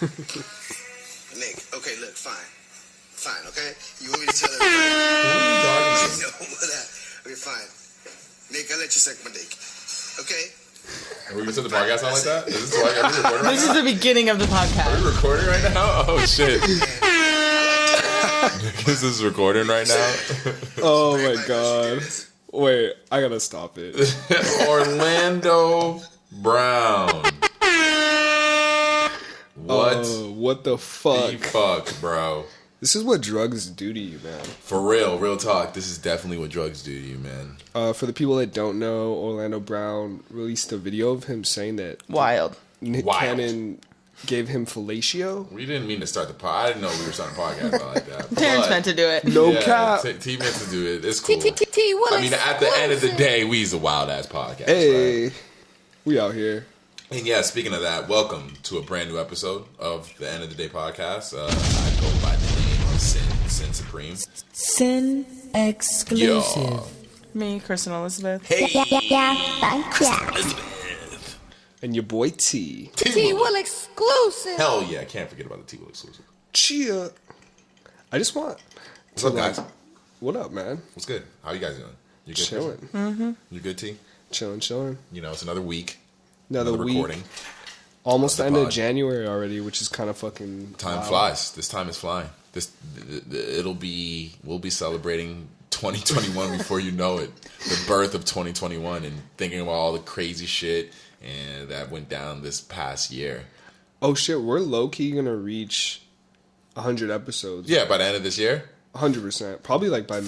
Nick, okay, look, fine, okay? You want me to tell everybody? No, whatever. Okay, fine. Nick, I'll let you suck my dick, okay? Are we going to set the podcast on like that? Is this like, are we recording right This is the beginning of the podcast. Are we recording right now? Oh, shit. Is this recording right now? Oh, my God. Wait, I gotta stop it. Orlando Brown. What the fuck? Fuck, bro. This is what drugs do to you, man. For real talk. This is definitely what drugs do to you, man. For the people that don't know, Orlando Brown released a video of him saying that Wild. Nick Cannon gave him fellatio. We didn't mean to start the pod. I didn't know we were starting a podcast like that. Terrence meant to do it. No cap. T meant to do it. It's cool. I mean, at the end of the day, we's a wild ass podcast. Hey, right? We out here. And yeah, speaking of that, welcome to a brand new episode of the End of the Day podcast. I go by the name of Sin Supreme. Sin exclusive. Yo. Me, Kristen Elizabeth. Hey, And your boy T. T-Will exclusive. Hell yeah, I can't forget about the T-Will exclusive. Chia. I just want. What's up, guys? What up, man? What's good? How you guys doing? You good? Chilling. Mm-hmm. You good, T? Chilling. You know, it's another week. Another week. Recording. Almost the end pod. of January already, which is kind of fucking. Time wild. flies. This time is flying. We'll be celebrating 2021 before you know it. The birth of 2021 and thinking about all the crazy shit and that went down this past year. Oh shit, we're low key gonna reach 100 episodes. Yeah, by the end of this year. 100%. Probably like by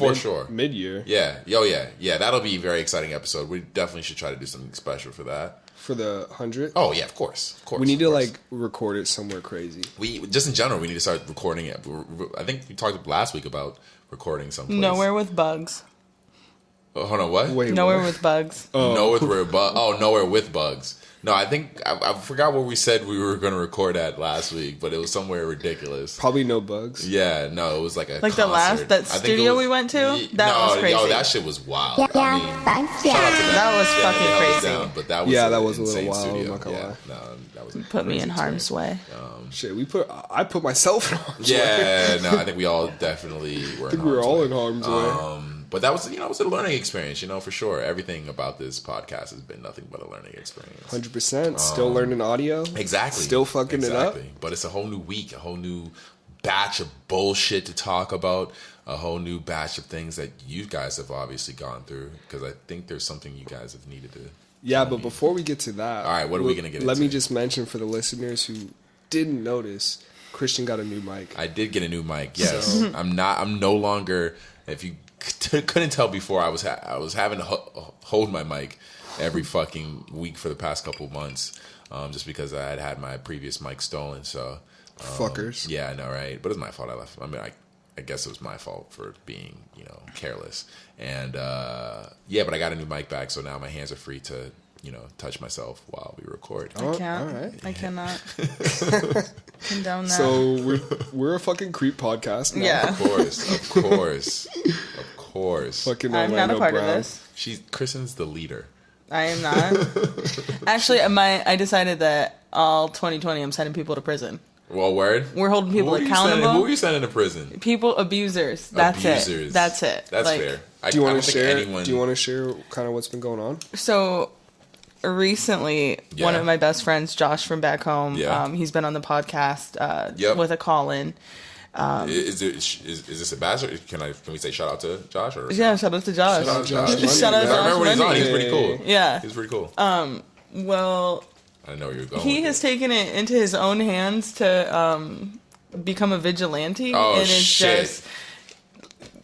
mid year. Yeah. That'll be a very exciting episode. We definitely should try to do something special for that. For the 100. Oh yeah, of course. We need to like record it somewhere crazy. We just in general, we need to start recording it. I think we talked last week about recording someplace. Nowhere with bugs. Oh, hold on, what? Wait, Nowhere what? with bugs. Nowhere with bugs. No, I think I forgot what we said we were going to record at last week, but it was somewhere ridiculous. Probably no bugs. Yeah, no, it was like a Like concert. that studio we went to? That was crazy. Yo, that shit was wild. Yeah, I mean, shout out to them. That was fucking that crazy. Was down, but that was that was a insane little wild. studio. I'm not gonna lie. No, that was Put me in harm's way. Shit, I put myself in harm's way. Yeah, no, I think we all definitely were. I think we were all in harm's way. But that was, it was a learning experience, for sure. Everything about this podcast has been nothing but a learning experience. 100%. Still learning audio. Exactly. Still fucking it up. But it's a whole new week, a whole new batch of bullshit to talk about, a whole new batch of things that you guys have obviously gone through, because I think there's something you guys have needed to. Yeah, but before we get to that. All right, what are we going to get into? Let me just mention for the listeners who didn't notice, Christian got a new mic. I did get a new mic, yes. So. I'm no longer, if you couldn't tell before, I was having to hold my mic every fucking week for the past couple months, just because I had my previous mic stolen. So fuckers. Yeah, I know, right? But it's my fault. I mean, I guess it was my fault for being careless. And but I got a new mic back, so now my hands are free to touch myself while we record. I can't. All right. I cannot condone that. So we're a fucking creep podcast now. Yeah. Of course. Fucking I'm not a Orlando part Brown. of this. Kristen's the leader. I am not. Actually, I decided that all 2020 I'm sending people to prison. Well, word. We're holding people accountable. Who are you sending to prison? People, abusers. That's it. That's fair. Do you want to share? Do you want to share kind of what's been going on? So recently, one of my best friends, Josh from back home, he's been on the podcast with a call-in. Is this a bachelor? Can we say shout out to Josh? Or yeah, shout out to Josh. Shout out Josh. Shout out to Josh. I remember when he was on. He was pretty cool. Yeah, he was pretty cool. Well, I know where you're going. He has taken it into his own hands to become a vigilante. Oh, and it's shit. Just,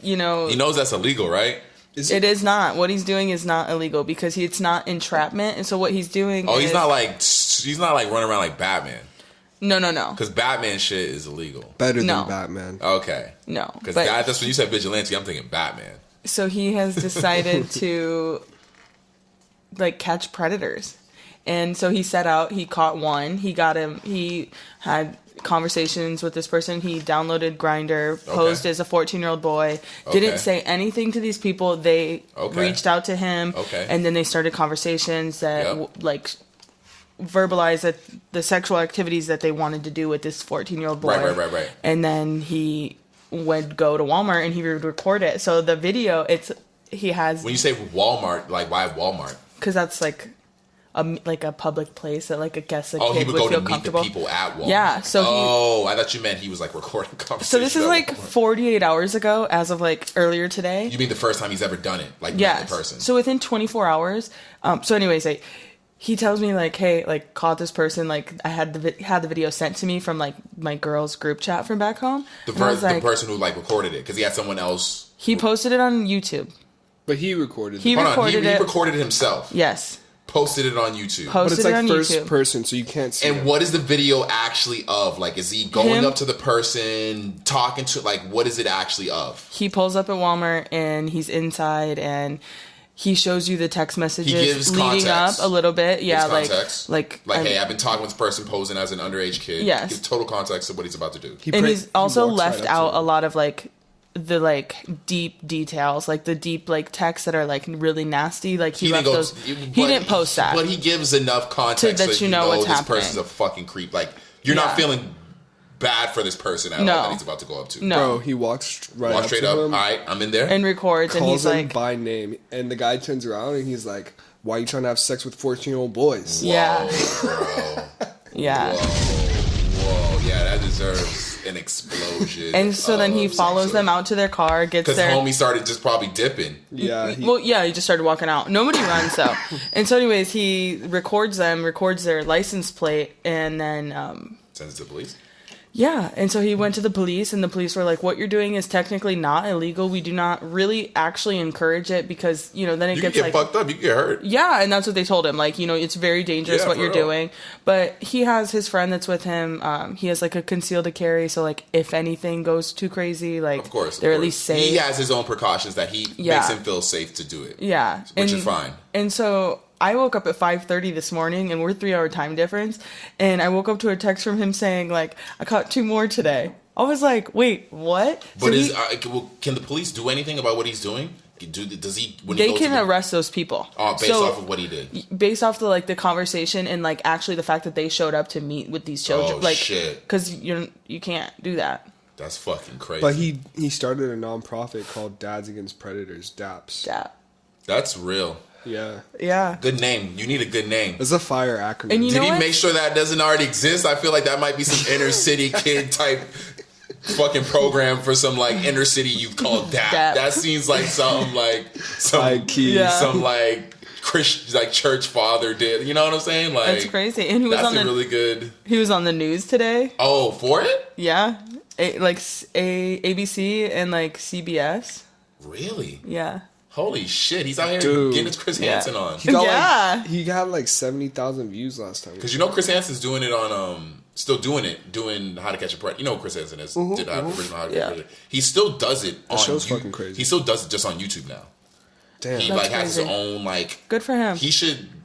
he knows that's illegal, right? It is not. What he's doing is not illegal because it's not entrapment. And so what he's doing is... he's not like running around like Batman. No. Because Batman shit is illegal. Better than Batman. Okay. No. Because that's when you said vigilante, I'm thinking Batman. So he has decided to catch predators. And so he set out, he caught one, he had conversations with this person, he downloaded Grindr, posed as a 14-year-old boy, didn't say anything to these people, they reached out to him, and then they started conversations that, verbalize the sexual activities that they wanted to do with this 14-year-old boy. Right. And then he would go to Walmart and he would record it. So the video, he has... When you say Walmart, like, why Walmart? Because that's like a public place that like I guess a kid he would would go feel to meet comfortable. the people at Walmart. Yeah, so I thought you meant he was like recording conversations. So this is at like Walmart. 48 hours ago, as of like earlier today. You mean the first time he's ever done it, like Yes. met the person? So within 24 hours. So anyways, he tells me like, hey, like caught this person. Like I had the video sent to me from like my girls group chat from back home. The like, person who like recorded it because he had someone else. He posted it on YouTube. But he recorded He it. recorded it. He recorded it himself. Yes. Posted it on YouTube. But it's like first YouTube. person, so you can't see And it. what is the video actually of? Like, is he going Him? up to the person, talking to, like, what is it actually of? He pulls up at Walmart and he's inside and he shows you the text messages gives leading context. up a little bit. Yeah, Gives context. like Hey, I've been talking with this person posing as an underage kid. Yes. Gives total context of what he's about to do. And he's also walks left right up out to a it. lot of like the like deep details, like the deep like texts that are like really nasty. Like he left those. He didn't post that. But he gives enough context that you know what's this happening. person's a fucking creep. Like, you're not feeling bad for this person at all that he's about to go up to. No. Bro, he walks right Walk up straight to up. him, All right, I'm in there. And records, and calls he's him like, by name, and the guy turns around and he's like, "Why are you trying to have sex with 14-year-old boys?" yeah, Bro. yeah. Whoa, yeah, that deserves an explosion. And so then he of follows sexual- them out to their car, gets Because their. homie started just probably dipping. Yeah, He just started walking out. Nobody runs though. And so, anyways, he records their license plate, and then Sends it to the police. yeah. And so he went to the police, and the police were like, "What you're doing is technically not illegal. We do not really actually encourage it because then it You can gets get like fucked up. You can get hurt. yeah." And that's what they told him. Like it's very dangerous Yeah, what for you're real. doing. But he has his friend that's with him. He has like a concealed to carry, so like if anything goes too crazy, like Of course. they're at least safe. He has his own precautions that he makes him feel safe to do it. Yeah, Which is fine. And so I woke up at 5:30 this morning, and we're 3-hour time difference. And I woke up to a text from him saying, like, I caught 2 more today. I was like, wait, what? But So can the police do anything about what he's doing? Does he? When they he goes can to the- arrest those people. based off of what he did. Based off the conversation and like actually the fact that they showed up to meet with these children. Oh, like, shit. because you can't do that. That's fucking crazy. but he started a nonprofit called Dads Against Predators, DAPS. Yeah. That's real. Yeah, Yeah. Good name. You need a good name. it's a fire acronym. And you Did know he what? make sure that doesn't already exist? I feel like that might be some inner city kid type fucking program for some like inner city youth called DAP. DAP. That seems like something like some High key. Yeah. some like Christian like church father did. You know what I'm saying? Like That's crazy. And he was That's on a the really good. he was on the news today. Oh, for it? Yeah. ABC and like CBS. Really? Yeah. Holy shit! He's out here Dude. getting his Chris Yeah. Hansen on. He got Yeah. he got like 70,000 views last time. Because Chris Hansen's doing it on still doing How to Catch a Predator. You know who Chris Hansen is. Did original How to Catch Yeah. a Predator. He still does it on show's You- fucking crazy. He still does it just on YouTube now. Damn, He That's like has his crazy. own like Good for him.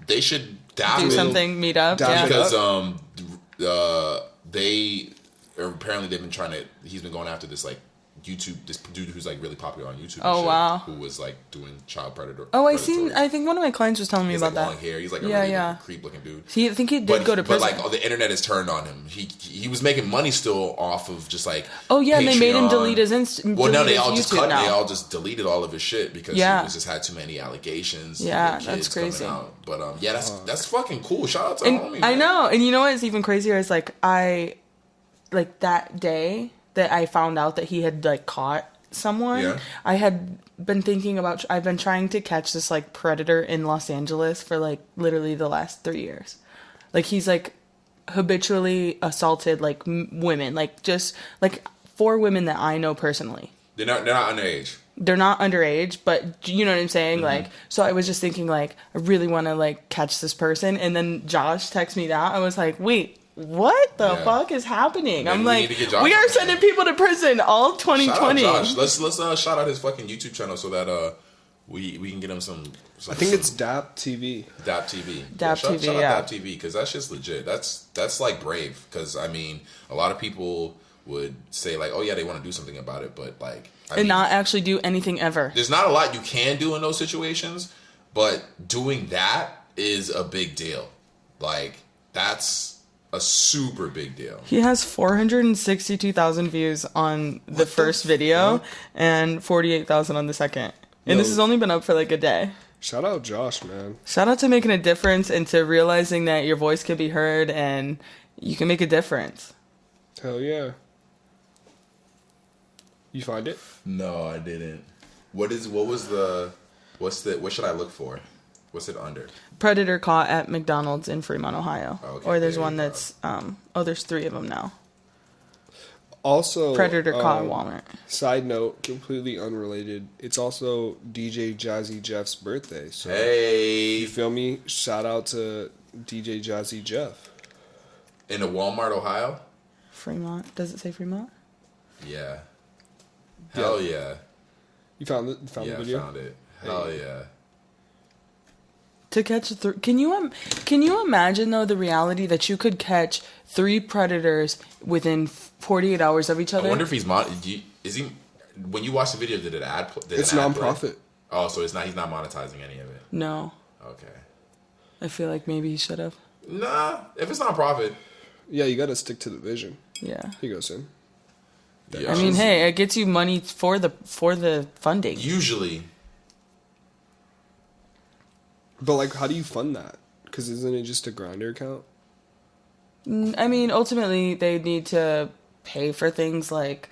They should dab Do it something, meet up. Dab Yeah. it up. because apparently they've been trying to. He's been going after this like YouTube, this dude who's like really popular on YouTube. and Oh, shit, wow. Who was like doing child predator? Oh, I predatory. think one of my clients was telling me He has about like that. long hair. He's like a Yeah, really yeah. creep looking dude. I think he did go to prison. But like the internet has turned on him. He was making money still off of just like Oh, yeah, and they made him Patreon. delete his Well, no, delete they his all just YouTube cut. now. They all just deleted all of his shit because Yeah. he was just had too many allegations. Yeah, with that's kids coming crazy. out. But yeah, that's fucking cool. Shout out to And homie. I man. know, and you know what is even crazier is like that day that I found out that he had like caught someone. Yeah. I had been thinking about. I've been trying to catch this like predator in Los Angeles for like literally the last 3 years. Like he's like habitually assaulted like women, like just like 4 women that I know personally. They're not underage. They're not underage, but you know what I'm saying? Mm-hmm. Like, so I was just thinking like, I really want to like catch this person. And then Josh texted me that. I was like, wait, what the Yeah. fuck is happening? Maybe I'm we like, need to get Josh we on are the sending show. people to prison all 2020. Shout out Josh. Let's shout out his fucking YouTube channel so that we can get him some I think it's DAP TV. DAP TV. DAP shout TV, out yeah. DAP TV because that shit's legit. That's like brave because I mean a lot of people would say like, oh yeah, they want to do something about it, but like I mean, not actually do anything ever. there's not a lot you can do in those situations, but doing that is a big deal. Like That's a super big deal. He has 462,000 views on the first video and 48,000 on the second. And this has only been up for like a day. Shout out Josh, man. Shout out to making a difference and to realizing that your voice can be heard and you can make a difference. Hell yeah. You find it? No, I didn't. What should I look for? What's it under? Predator caught at McDonald's in Fremont, Ohio. Okay, or there's there one you go. that's, there's 3 of them now. Also, Predator caught at Walmart. Side note, completely unrelated. It's also DJ Jazzy Jeff's birthday. So Hey. you feel me? Shout out to DJ Jazzy Jeff. In a Walmart, Ohio? Fremont. Does it say Fremont? Yeah. Hell yeah. You found it? Found Yeah, the I video? found it. Hell yeah. To catch can you imagine though the reality that you could catch 3 predators within 48 hours of each other? I wonder if he's when you watch the video, did it add? It's non-profit. Oh, so he's not monetizing any of it. No. Okay. I feel like maybe he should have. Nah, if it's non-profit. Yeah, you gotta stick to the vision. Yeah. Here you go, Sin. Yeah. I mean, hey, it gets you money for the funding. Usually. But like, how do you fund that? Because isn't it just a grinder account? I mean, ultimately, they need to pay for things like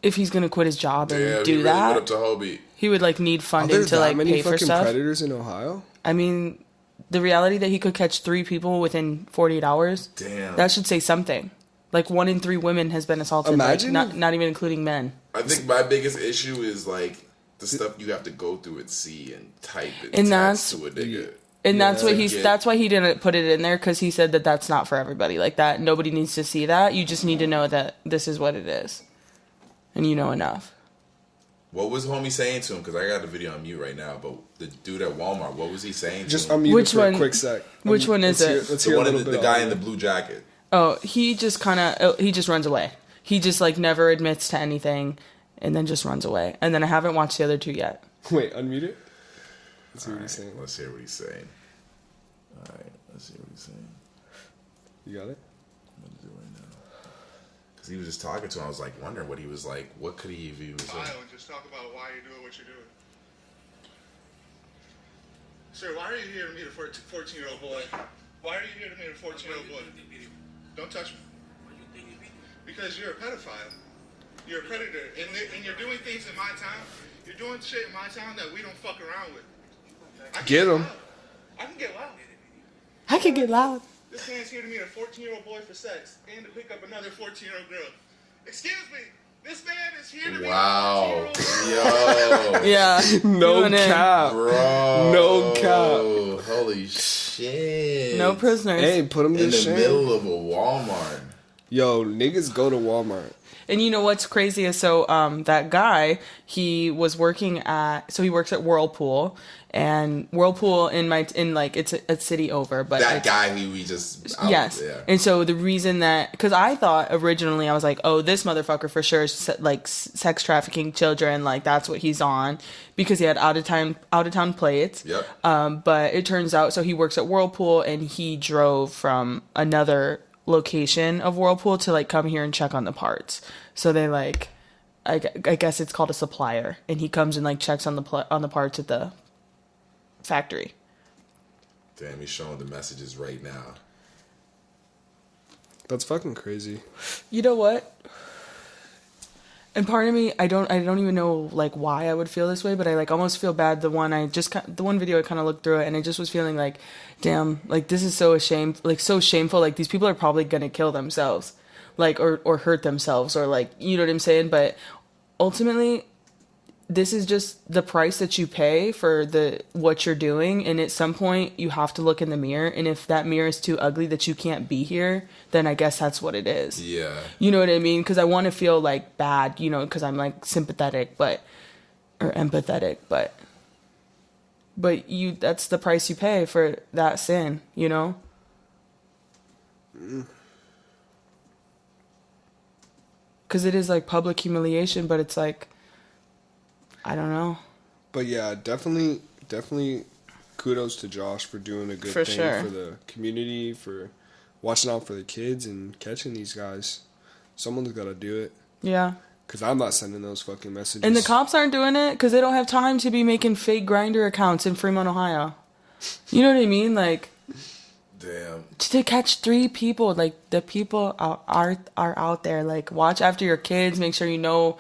if he's gonna quit his job and Yeah, do he really that, went up to Hobie. he would like need Are funding there to that like many pay for fucking stuff. predators in Ohio? I mean, the reality that he could catch 3 people within 48 hours. Damn. That should say something. Like 1 in 3 women has been assaulted. Imagine like, not even including men. I think my biggest issue is like the stuff you have to go through and see and type and And text that's- to a nigga. And that's what Yeah. that's why he didn't put it in there, because he said that that's not for everybody. Like that, nobody needs to see that. You just need to know that this is what it is, and you know enough. What was homie saying to him? Because I got the video on mute right now. But the dude at Walmart, what was he saying? Just to him? unmute Which it for one- a quick sec. which one is it? Let's The hear a one little in bit the of guy it. in the blue jacket. Oh, he just he just runs away. He just like never admits to anything, and then just runs away. And then I haven't watched the other 2 yet. Wait, unmute it. Let's see what he's Alright, saying. let's hear what he's saying. All right, let's see what he's saying. You got it? I'm gonna do it right now. Because he was just talking to him. I was like wondering what he was like. What could he even say? And just talk about why you're doing what you're doing. Sir, why are you here to meet a 14-year-old boy? Why are you here to meet a 14-year-old boy? Don't touch me. Because you're a pedophile. You're a predator. And you're doing things in my town. You're doing shit in my town that we don't fuck around with. I can Get him. loud. I can get loud. I could get loud. This man's here to meet a 14-year-old boy for sex and to pick up another 14-year-old girl. Excuse me. This man is here to meet Wow. a 14-year-old girl. Yo. Yeah. No Doing it. cap. Bro. No cap. Holy shit. No prisoners. Hey, put him to In the shame. middle of a Walmart. Yo, niggas go to Walmart. And you know what's crazy is that guy, he was working he works at Whirlpool, and Whirlpool it's a city over, but That it's, guy we just... yes. Yeah. And so the reason that, because I thought originally, I was like, oh, this motherfucker for sure is like sex trafficking children, like that's what he's on, because he had out of town plates. Yep. But it turns out, so he works at Whirlpool, and he drove from another location of Whirlpool to like come here and check on the parts. So they like, I guess it's called a supplier, and he comes and like checks on the parts at the factory. Damn, he's showing the messages right now. That's fucking crazy. You know what? And part of me, I don't even know like why I would feel this way, but I like almost feel bad. The one video I kind of looked through it, and I just was feeling like, damn, like this is so so shameful. Like these people are probably gonna kill themselves, like or hurt themselves, or like, you know what I'm saying. But ultimately, this is just the price that you pay for what you're doing, and at some point you have to look in the mirror, and if that mirror is too ugly that you can't be here, then I guess that's what it is. Yeah. You know what I mean? Because I want to feel like bad, you know, because I'm like sympathetic, or empathetic, but that's the price you pay for that sin, you know? Because it is like public humiliation, but it's like, I don't know. But yeah, definitely kudos to Josh for doing a good For thing sure. for the community, for watching out for the kids and catching these guys. Someone's got to do it. Yeah. Because I'm not sending those fucking messages. And the cops aren't doing it because they don't have time to be making fake Grindr accounts in Fremont, Ohio. You know what I mean? Like, Damn. to catch 3 people, like, the people are out there. Like, watch after your kids. Make sure you know.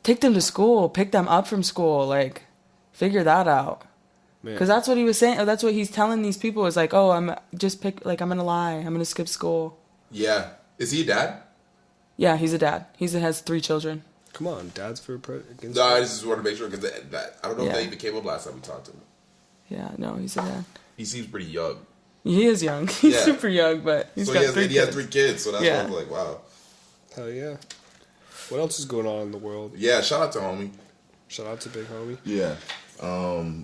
Take them to school. Pick them up from school. Like, figure that out. Because that's what he was saying. Or that's what he's telling these people is like, oh, I'm going to lie. I'm going to skip school. Yeah. Is he a dad? Yeah, he's a dad. He has 3 children. Come on, dads for against. No, I just wanted to make sure because I don't know if Yeah. that even came up last time we talked to him. Yeah, no, he's a dad. He seems pretty young. He is young. He's Yeah. super young, but he's So got he has 3 he has kids. 3 kids, so that's why Yeah. I was like, wow. Hell yeah. What else is going on in the world? Yeah, shout out to homie. Shout out to Big Homie. Yeah.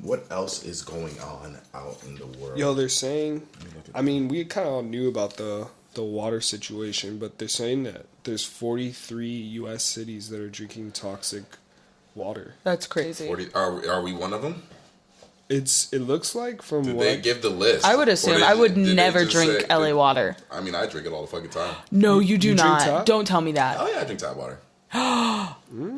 What else is going on out in the world? Yo, they're saying, I mean, we kind of all knew about the water situation, but they're saying that there's 43 U.S. cities that are drinking toxic water. That's crazy. 40, are we one of them? It looks like from Did what they give the list? I would Or assume. did I would did they never just drink say- LA water. I mean, I drink it all the fucking time. No, you do You drink not. tap? Don't tell me that. Oh yeah, I drink tap water.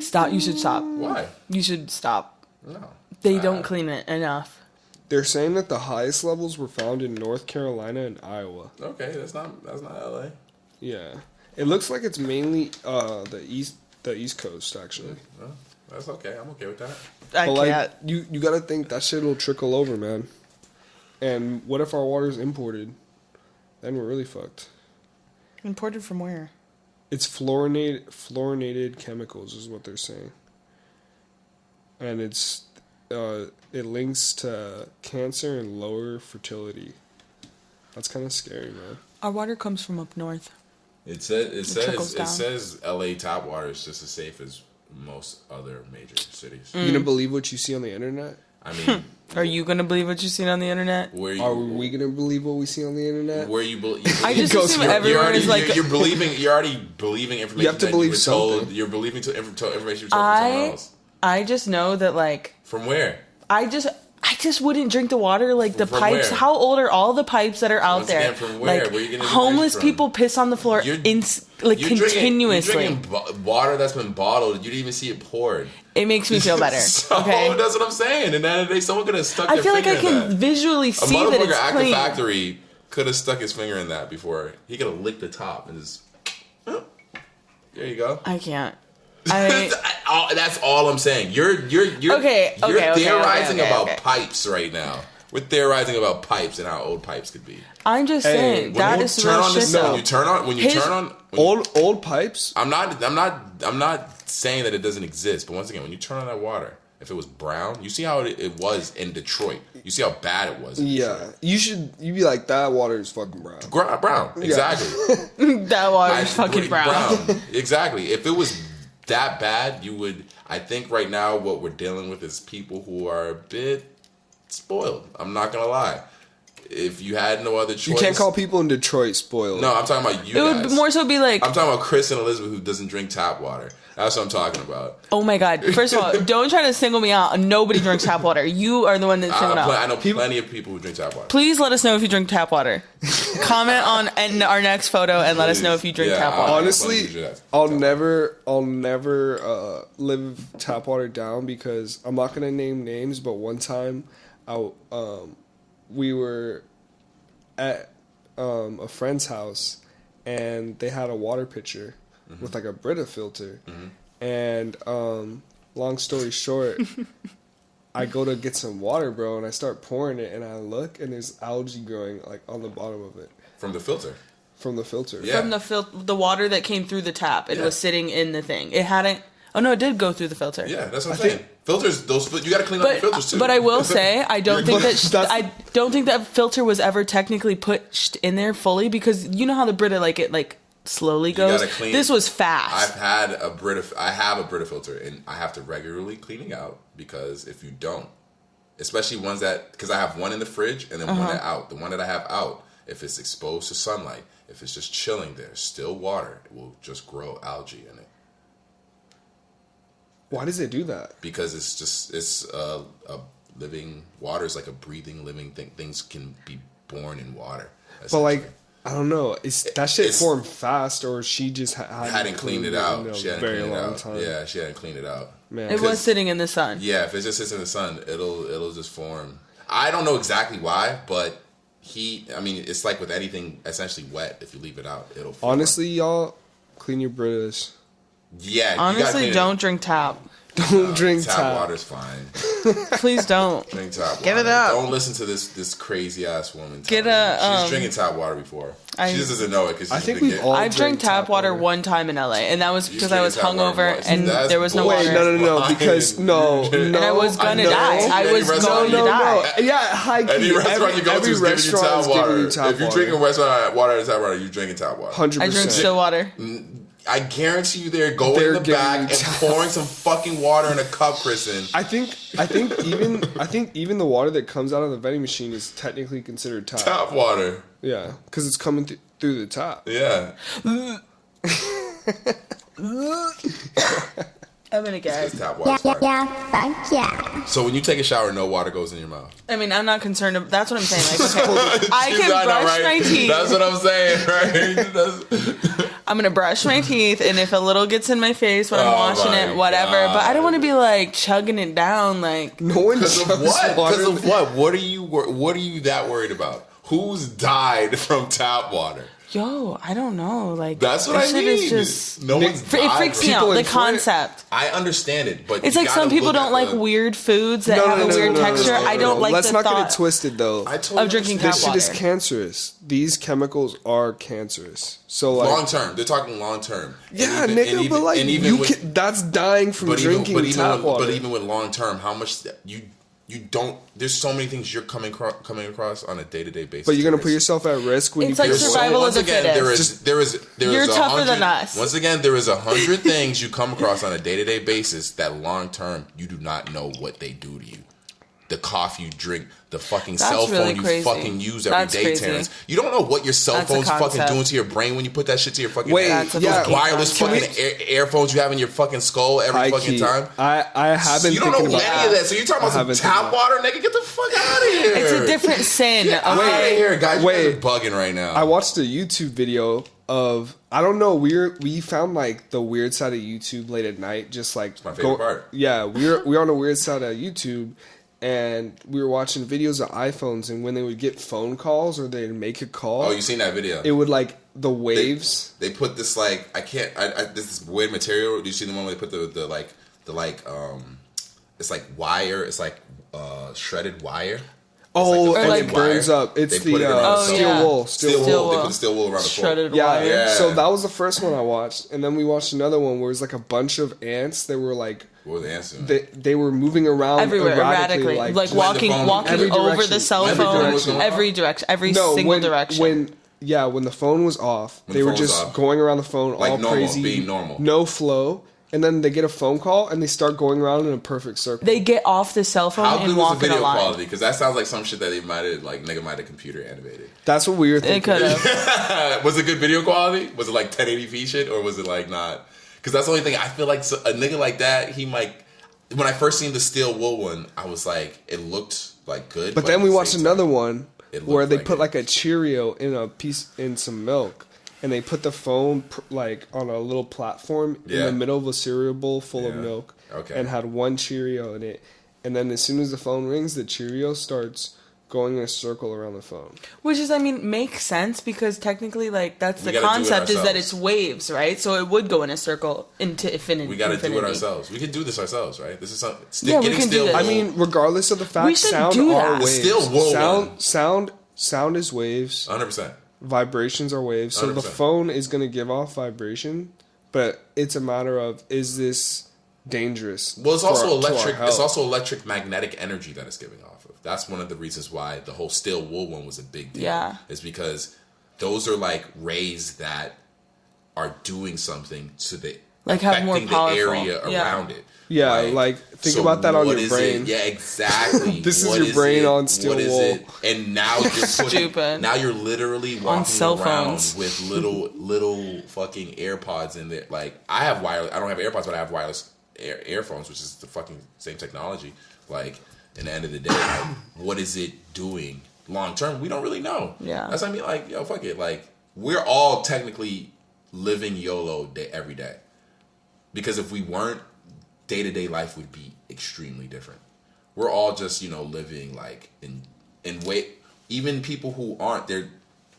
Stop. You should stop. Why? You should stop. No. They don't clean it enough. they're saying that the highest levels were found in North Carolina and Iowa. Okay, that's not LA. Yeah, it looks like it's mainly the East Coast actually. Well, that's okay. I'm okay with that. I But can't. like you got to think that shit will trickle over, man. And what if our water's imported? Then we're really fucked. Imported from where? It's fluorinated chemicals is what they're saying. And it links to cancer and lower fertility. That's kind of scary, man. Our water comes from up north. It trickles down. says LA tap water is just as safe as most other major cities. You gonna believe what you see on the internet? I mean, Are you gonna believe what you've seen on the internet? where you Are we gonna believe what we see on the internet? where you believe? I just goes- assume you're everyone is like. you're already believing information. You have to that believe were told. something. You're believing information you're told from someone else. I just know that like From where? I just wouldn't drink the water. Like the From pipes. where? How old are all the pipes that are out Once there? again, from where? Like Where you getting this homeless information from? people piss on the floor You're- continuously. You're drinking water that's been bottled. You didn't even see it poured. It makes me feel better. So Okay. that's what I'm saying. And then they someone could have stuck. I their feel like I finger in can that. visually A see that motherfucker it's at the clean. factory could have stuck his finger in that before. He could have licked the top and just. There you go. I can't. I mean, That's all I'm saying. You're Okay, theorizing okay. about pipes right now. We're theorizing about pipes and how old pipes could be. I'm just saying When that you is turn real on the shit sun, though. when you turn on Old pipes. I'm not saying that it doesn't exist, but once again, when you turn on that water, if it was brown, you see how it was in Detroit. You see how bad it was. Yeah, you'd be like, that water is fucking brown. Brown, exactly. That water is fucking brown. Exactly. If it was that bad, you would. I think right now what we're dealing with is people who are a bit spoiled. I'm not gonna lie. If you had no other choice, You can't call people in Detroit spoiled. No, I'm talking about you It guys. would more so be like, I'm talking about Chris and Elizabeth who doesn't drink tap water. That's what I'm talking about. oh my god. First of all, don't try to single me out. Nobody drinks tap water. You are the one that's singled out. I know plenty of people who drink tap water. Please let us know if you drink tap water. Comment on our next photo and let us know if you drink Yeah, tap water. Honestly, I'll never live tap water down because I'm not gonna name names. But one time, we were at a friend's house and they had a water pitcher with like a Brita filter, and long story short. I go to get some water, bro, and I start pouring it, and I look, and there's algae growing like on the bottom of it From the filter. from the filter. Yeah. From the water that came through the tap. It Yeah. was sitting in the thing. It hadn't. Oh no, it did go through the filter. Yeah, that's what I'm saying. Filters, you got to clean up the filters too. But I will say I don't think That's- I don't think that filter was ever technically put in there fully because you know how the Brita it slowly goes. gotta clean- This was fast. I have a Brita filter, and I have to regularly clean it out because if you don't, especially ones because I have one in the fridge and then one out. The one that I have out, if it's exposed to sunlight, if it's just chilling there, still water, it will just grow algae in it. Why does it do that? Because it's living. Water is like a breathing, living thing. Things can be born in water. But like, I don't know. That shit formed fast, or she just hadn't cleaned it out. She hadn't very cleaned it long out. time. Yeah, she hadn't cleaned it out. Man. It was sitting in the sun. Yeah, if it just sits in the sun, it'll just form. I don't know exactly why, but it's like with anything essentially wet. If you leave it out, it'll form. Honestly, y'all, clean your Britas. Yeah. Honestly, don't drink tap. Don't drink tap. Water's fine. Please don't. Drink tap water. Get it up. Don't listen to this crazy ass woman. She's drinking tap water before. She just doesn't know it because I think we've all I drank tap water one time in LA, and that was because I was hungover and there was no water. water. No, because no, and I was gonna die. I was going to die. Yeah, high key. Any restaurant you go to is giving you tap water. If you're drinking restaurant water and tap water, you're drinking tap water. 100%. I drink still water. I guarantee you they're going in the back and pouring some fucking water in a cup, Kristen. I think even the water that comes out of the vending machine is technically considered tap. Tap water. Yeah, because it's coming through the tap. Yeah. I'm gonna gag. Tap water. Fuck yeah. So when you take a shower, no water goes in your mouth. I mean, I'm not concerned. That's what I'm saying. Like, okay, I can brush my teeth. That's what I'm saying, right? I'm gonna brush my teeth, and if a little gets in my face when I'm washing it, whatever. God. But I don't want to be like chugging it down. Like, no one Because of what? Because of what? What are you that worried about? Who's died from tap water? yo, I don't know. Like, that's what I mean. Is just, no one's died. It freaks me out. The concept. I understand it, but it's like some people don't like weird foods that have a weird texture. I don't like. Let's the not thought get it twisted though. Of drinking tap water. This shit is cancerous. These chemicals are cancerous. So like long term, they're talking long term. Yeah, nigga, but like that's dying from drinking tap water. But even with long term, how much you don't. There's so many things you're coming across on a day-to-day basis. But you're gonna put yourself at risk when it's you. It's like survival of the fittest. There is. You're tougher than us. Once again, there is 100 things you come across on a day-to-day basis that long term you do not know what they do to you. The coffee you drink, the fucking cell phone you fucking use every day, Terrence. You don't know what your cell phone's fucking doing to your brain when you put that shit to your fucking head. Wireless fucking earphones you have in your fucking skull every fucking time. I haven't. You don't know any of that. So you're talking about some tap water, nigga? Get the fuck out of here. It's a different sin. Get out of here, guys. You guys are bugging right now. I watched a YouTube video of I don't know. We found like the weird side of YouTube late at night. Just like it's my favorite part. Yeah, we're on the weird side of YouTube. And we were watching videos of iPhones, and when they would get phone calls or they'd make a call, oh, you seen that video? It would like the waves. They put this like this weird material. Do you see the one where they put the it's like wire. It's like shredded wire. Oh, like burns up. It's the steel wool. Steel wool. They put the steel wool around the shredded wire. Yeah. So that was the first one I watched, and then we watched another one where it was like a bunch of ants. They were like. What were the ants doing? They were moving around everywhere erratically, like walking over the cell phone, every direction, single direction. When the phone was off, they were just going around the phone like all normal, crazy, being normal, no flow. And then they get a phone call and they start going around in a perfect circle. They get off the cell phone and walk in a line. How good was the video quality? Because that sounds like some shit that they might have computer animated. That's what we were thinking. It could have. Was it good video quality? Was it like 1080p shit or was it like not? Because that's the only thing I feel like a nigga like that, he might. When I first seen the steel wool one, I was like, it looked like good. But then we watched another one where they put like a Cheerio in some milk. And they put the phone like on a little platform in the middle of a cereal bowl full of milk, and had one Cheerio in it. And then as soon as the phone rings, the Cheerio starts going in a circle around the phone. Which is, I mean, makes sense because technically, like that's the concept is that it's waves, right? So it would go in a circle into infinity. We got to do it ourselves. We can do this ourselves, right? This is something. We can do this. I mean, regardless of the fact, sound are waves. Still wool. Sound is waves. 100%. Vibrations are waves, so 100%. The phone is going to give off vibration, but it's a matter of is this dangerous? Well, it's also electric. It's also electric magnetic energy that it's giving off of. That's one of the reasons why the whole steel wool one was a big deal. Yeah, is because those are like rays that are doing something to the like have more powerful the area around it. Yeah, like think about that on your brain. Yeah, exactly. This is your brain on steel wool. And now you're now you're literally walking around with little fucking AirPods in there. Like I don't have AirPods, but I have wireless earphones, which is the fucking same technology. Like in the end of the day, like, what is it doing long term? We don't really know. Yeah. That's what I mean. Like, yo, fuck it. Like, we're all technically living YOLO every day. Because if we weren't, day-to-day life would be extremely different. We're all just, living like in way. Even people who aren't,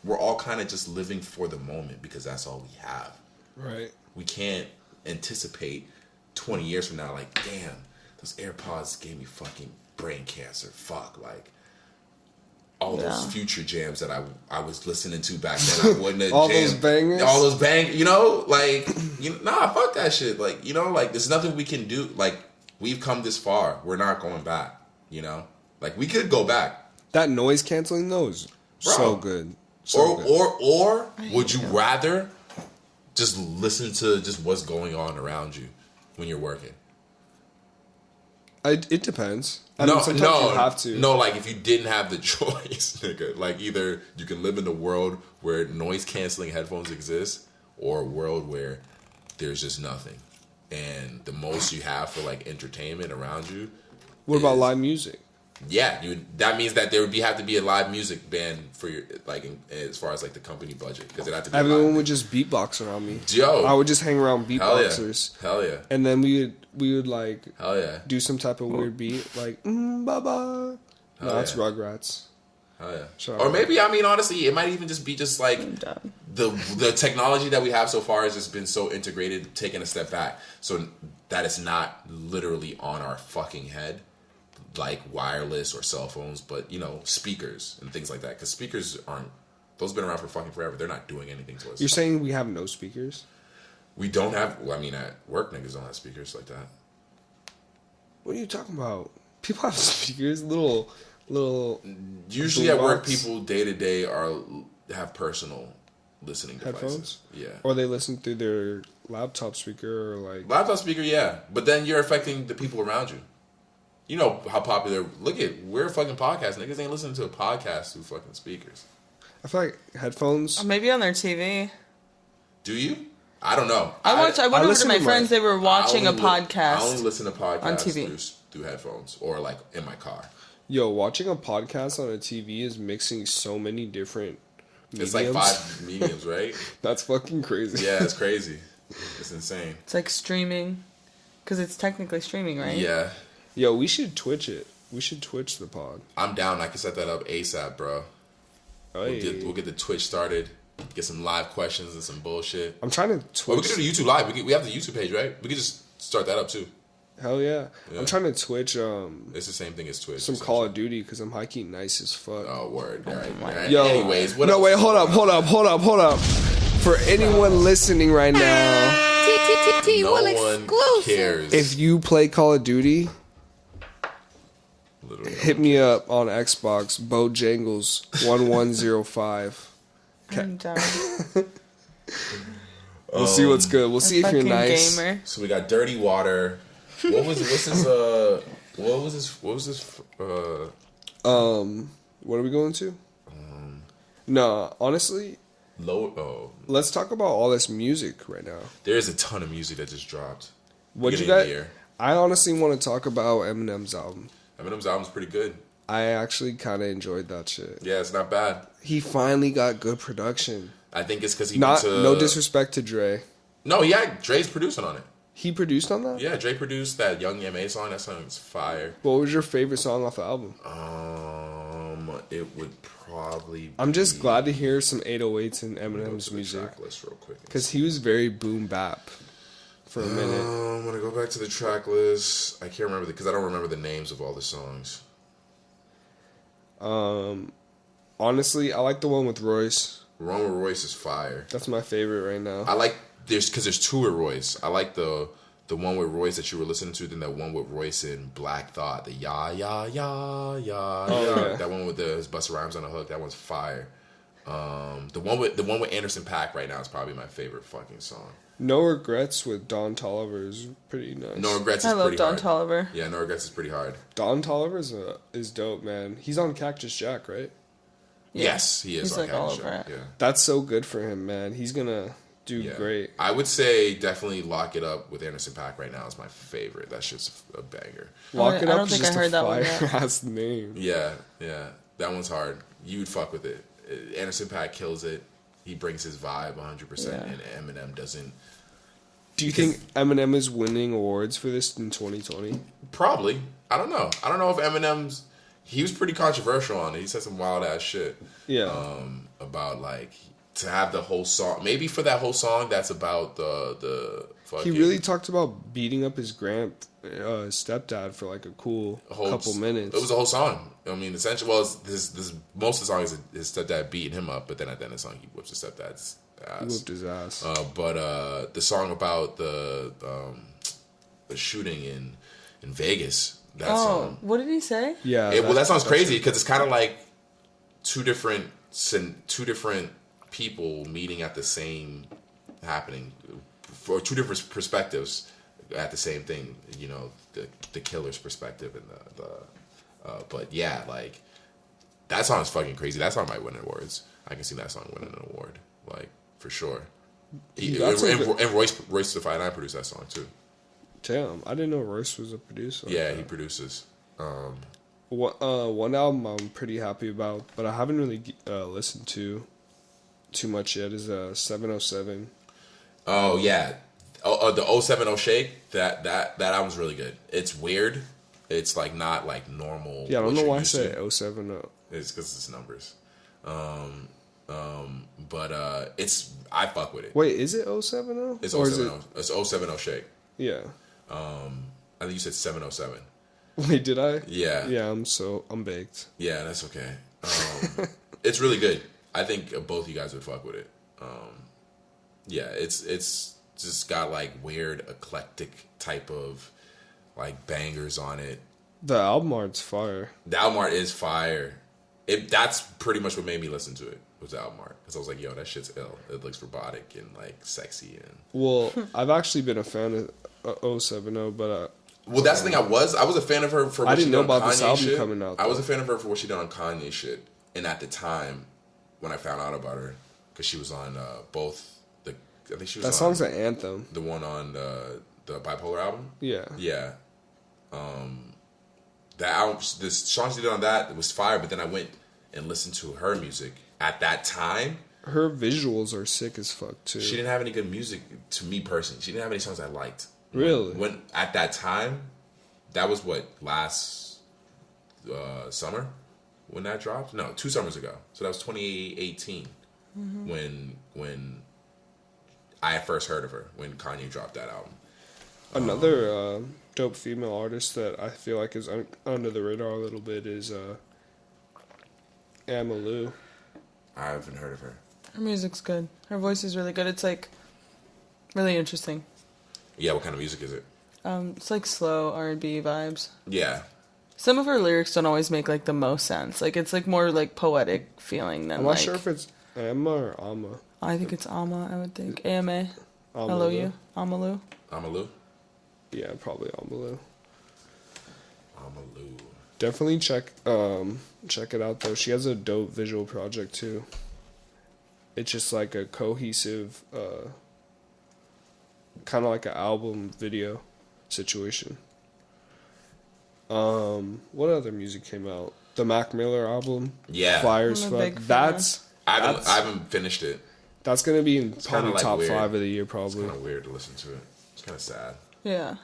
we're all kind of just living for the moment because that's all we have. Right. We can't anticipate 20 years from now, like, damn, those AirPods gave me fucking brain cancer. Fuck, like, all those future jams that I was listening to back then, I wouldn't have all jammed. those bangers? All those like, nah, fuck that shit. Like, like, there's nothing we can do. Like, we've come this far. We're not going back, Like, we could go back. That noise canceling, though, is so good. Or would you rather just listen to just what's going on around you when you're working? It depends. I mean, sometimes you have to. No, like if you didn't have the choice, nigga. Like either you can live in a world where noise canceling headphones exist, or a world where there's just nothing, and the most you have for like entertainment around you. What about live music? Yeah, that means that there would have to be a live music band for your as far as like the company budget, because it had to be. Everyone would just beatbox around me. Yo, I would just hang around beatboxers. Hell yeah. And then we would like hell yeah do some type of weird beat like baba. No, that's Rugrats. Hell yeah. Sorry. Or maybe honestly, it might even just be just like the technology that we have so far has just been so integrated, taking a step back, so that it's not literally on our fucking head. Like wireless or cell phones, but speakers and things like that. Because speakers those have been around for fucking forever. They're not doing anything to us. You're saying we have no speakers? We don't have. Well, I mean, at work, niggas don't have speakers like that. What are you talking about? People have speakers, little. Usually at work, people day to day have personal listening devices. Headphones? Yeah. Or they listen through their laptop speaker or like laptop speaker, yeah. But then you're affecting the people around you. You know how popular. We're a fucking podcast. Niggas ain't listening to a podcast through fucking speakers. I feel like headphones. Or maybe on their TV. Do you? I don't know. I went over to my friends. They were watching a podcast. I only listen to podcasts on TV through headphones or like in my car. Yo, watching a podcast on a TV is mixing so many different mediums. It's like 5 mediums, right? That's fucking crazy. Yeah, it's crazy. It's insane. It's like streaming, because it's technically streaming, right? Yeah. Yo, we should Twitch it. We should Twitch the pod. I'm down. I can set that up ASAP, bro. Hey. We'll get the Twitch started. Get some live questions and some bullshit. I'm trying to Twitch. Well, we can do the YouTube live. We have the YouTube page, right? We can just start that up too. Hell yeah. I'm trying to Twitch. It's the same thing as Twitch. Some Call of Duty because I'm high-key nice as fuck. Oh, word. All right. Yo, anyways, what no, else? wait, hold up. For anyone listening right now, no one cares. if you play Call of Duty, Literally hit me up on Xbox, Bojangles1105. I'm done. We'll see what's good. We'll see if you're nice. Gamer. So we got Dirty Water. What was this? What are we going to? No, honestly, let's talk about all this music right now. There is a ton of music that just dropped. What you got? I honestly want to talk about Eminem's album. Eminem's album's pretty good. I actually kind of enjoyed that shit. Yeah, it's not bad. He finally got good production. I think it's because he no disrespect to Dre. No, yeah, Dre's producing on it. He produced on that? Yeah, Dre produced that Young M.A. song. That song's fire. What was your favorite song off the album? It would probably. I'm just glad to hear some 808s in Eminem's music. Track list real quick. Because he was very boom bap for a minute. I'm gonna go back to the track list. I can't remember because I don't remember the names of all the songs. Honestly, I like the one with Royce. The one with Royce is fire. That's my favorite right now. I like there's two with Royce. I like the one with Royce that you were listening to, then that one with Royce and Black Thought, the ya. That one with his Busta Rhymes on the hook. That one's fire. The one with Anderson .Paak right now is probably my favorite fucking song. No Regrets with Don Toliver is pretty nice. No Regrets is I love pretty Don hard. Toliver. Yeah, No Regrets is pretty hard. Don Toliver is dope, man. He's on Cactus Jack, right? Yeah. Yes, he is. He's on like all Cactus over Jack. it. Yeah. That's so good for him, man. He's gonna do great. I would say definitely Lock It Up with Anderson .Paak right now is my favorite. That's just a banger. Lock It I Up don't is think just I heard a that one fire yet. ass name. Yeah. That one's hard. You'd fuck with it. Anderson .Paak kills it. He brings his vibe 100%, Yeah. and Eminem doesn't. Do you think Eminem is winning awards for this in 2020? Probably. I don't know. I don't know if Eminem's. He was pretty controversial on it. He said some wild ass shit. Yeah. About like to have the whole song. Maybe for that whole song, that's about the fucking. He really talked about beating up his stepdad for like a cool couple minutes. It was a whole song. I mean, essentially, well, this most of the song is his stepdad beating him up, but then at the end of the song, he whips his stepdad's ass. He whooped his ass. But the song about the shooting in Vegas. That song. What did he say? Yeah. Well, that sounds crazy because it's kind of like two different people meeting at the same happening for two different perspectives at the same thing. You know, the killer's perspective and but yeah, like that song is fucking crazy. That song might win awards. I can see that song winning an award, like for sure. And Royce the 5'9" produced that song too. Damn, I didn't know Royce was a producer. Yeah, he produces. One album I'm pretty happy about, but I haven't really listened to too much yet is 707. Oh yeah, the 070 Shake. That album's really good. It's weird. It's like not like normal. Yeah, I don't know why I said 070. It's because it's numbers. But it's I fuck with it. Wait, is it 070? It's Or is 070. It's 070 Shake. Yeah. I think you said 707. Wait, did I? Yeah. Yeah, I'm baked. Yeah, that's okay. It's really good. I think both you guys would fuck with it. Yeah, it's just got like weird eclectic type of like bangers on it. The album art's fire. The album art is fire. That's pretty much what made me listen to it, was the album art. Because I was like, yo, that shit's ill. It looks robotic and like sexy. And Well, I've actually been a fan of 070, but well, that's the thing. I was a fan of her for what I didn't she know did on about this Kanye album shit. coming out, I was though. a fan of her for what she did on Kanye shit. And at the time, when I found out about her, because she was on both the, I think she was that on song's an anthem. the one on the Bipolar album. Yeah. Yeah. That album, the songs she did on that was fire. But then I went and listened to her music at that time. Her visuals are sick as fuck too. She didn't have any good music to me personally. She didn't have any songs I liked. Really? When at that time, that was what, last summer when that dropped? No, 2 summers ago. So that was 2018 when I first heard of her, when Kanye dropped that album. Another dope female artist that I feel like is under the radar a little bit is Amalou. I haven't heard of her. Her music's good. Her voice is really good. It's like really interesting. Yeah, what kind of music is it? It's like slow R&B vibes. Yeah. Some of her lyrics don't always make like the most sense. Like it's like more like poetic feeling than I'm like. not sure if it's Amma or Amma. I think it's Ama. I would think AMA. Hello, you Amalou. Amalou? Yeah, probably Amalou. Amalou. Definitely check it out though. She has a dope visual project too. It's just like a cohesive, kind of like an album video situation. What other music came out? The Mac Miller album. Yeah. Fire as I'm a fuck. big fan. I haven't finished it. That's gonna be in kinda, probably like, top weird. 5 of the year It's probably. kind of weird to listen to it. It's kind of sad. Yeah.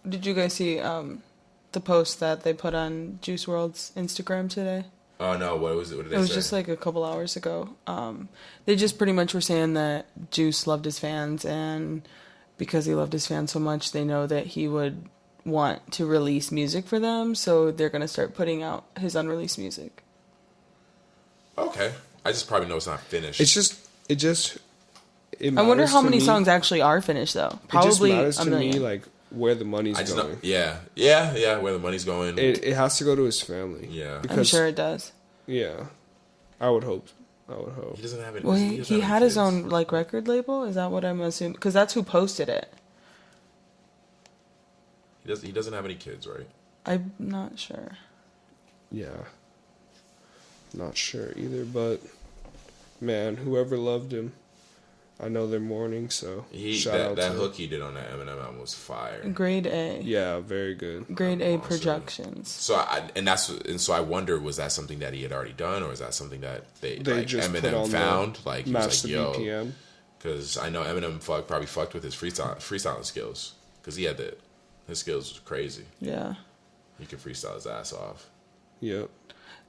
Did you guys see the post that they put on Juice WRLD's Instagram today? Oh no, what was it? What did they It was say? just like a couple hours ago. They just pretty much were saying that Juice loved his fans, and because he loved his fans so much, they know that he would want to release music for them, so they're going to start putting out his unreleased music. Okay. I just probably know it's not finished. I wonder how many songs actually are finished, though. Probably it just matters a to million. me like where the money's I just going. know, yeah, where the money's going. It has to go to his family. Yeah. I'm sure it does. Yeah, I would hope. He doesn't have it. Well, doesn't he have had any his kids. own like record label. Is that what I'm assuming? Because that's who posted it. He doesn't have any kids, right? I'm not sure. Yeah. Not sure either, but man, whoever loved him, I know they're mourning, so shout out that to hook he did on that Eminem album was fire. Grade A. Yeah, very good. Grade A Awesome. Productions. So I wonder, was that something that he had already done, or is that something that they like, just put Eminem on found? Like he match was the like, yo, BPM. because I know Eminem probably fucked with his freestyling skills, because he had his skills was crazy. Yeah. He could freestyle his ass off. Yep.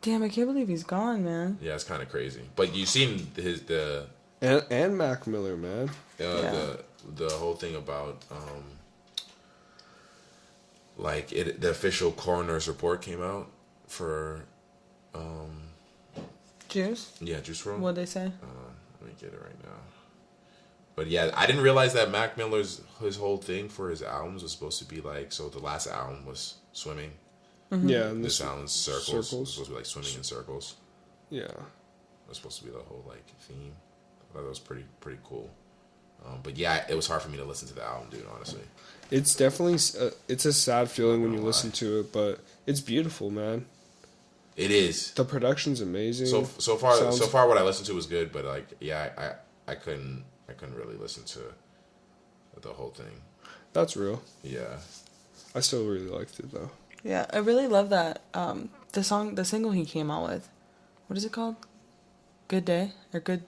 Damn, I can't believe he's gone, man. Yeah, it's kind of crazy. But you seen And Mac Miller, man. the whole thing about like the official coroner's report came out for Juice? Juice WRLD. What'd they say? Let me get it right now. But yeah, I didn't realize that Mac Miller's his whole thing for his albums was supposed to be like, so the last album was swimming. Mm-hmm. Yeah, and This album's circles. It's supposed to be like swimming in circles. Yeah. It was supposed to be the whole like theme. I thought that was pretty cool. But yeah, it was hard for me to listen to the album, dude. Honestly, It's definitely it's a sad feeling when you listen to it, but it's beautiful, man. it is. The production's amazing. So far, what I listened to was good, but like, yeah, I couldn't really listen to the whole thing. That's real. Yeah, I still really liked it though. Yeah, I really love that. The single he came out with. What is it called? Good Day? Or Good...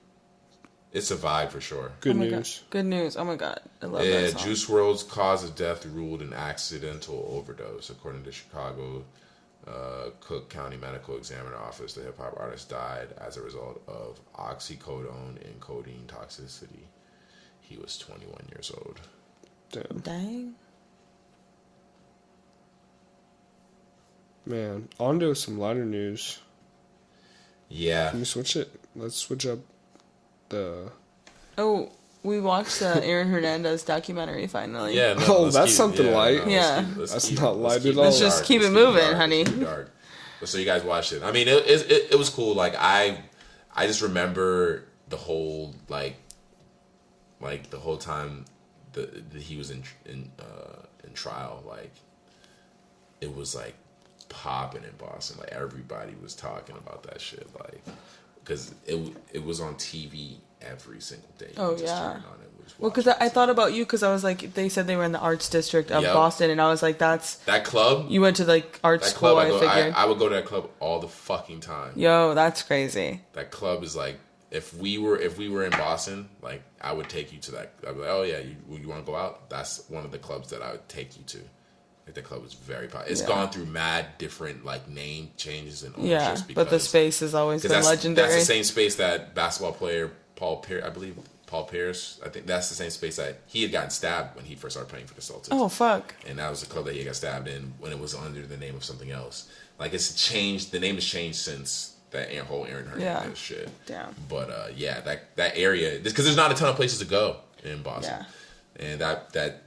it's a vibe for sure. Good Oh my news. God. Good news. Oh my God. I love Yeah, that song. Juice WRLD's cause of death ruled an accidental overdose, according to Chicago Cook County Medical Examiner Office. The hip hop artist died as a result of oxycodone and codeine toxicity. He was 21 years old. Damn. Dang. Man, on to some lighter news. Yeah, Can we switch it? Let's switch up the... Oh, we watched the Aaron Hernandez documentary finally. yeah. No, Oh, let's that's something light. Yeah. That's not light at it all. Let's just dark. keep it Let's moving, dark. honey. Let's keep it dark. So you guys watched it. I mean, it was cool. Like I just remember the whole like the whole time that he was in trial. Like it was like popping in Boston. Like everybody was talking about that shit. Like because it was on TV every single day. Oh, You just yeah. turned it on and was Well, because watching I it. thought about you because I was like, they said they were in the arts district of Yep. Boston, and I was like, that's... that club. You went to like art That school, club, I figured. I would go to that club all the fucking time. Yo, that's crazy. That club is like, if we were in Boston, like I would take you to that. I'd be like, oh yeah, you want to go out? That's one of the clubs that I would take you to. Like the club is very popular. It's Yeah. gone through mad different like name changes and Yeah, ownerships. but the space has always been legendary. That's the same space that basketball player Paul Pierce. I think that's the same space that he had gotten stabbed when he first started playing for the Celtics. Oh, fuck. And that was the club that he got stabbed in when it was under the name of something else. Like it's changed. The name has changed since that whole Aaron Hernandez shit. Damn. But yeah, that area, because there's not a ton of places to go in Boston. Yeah. And that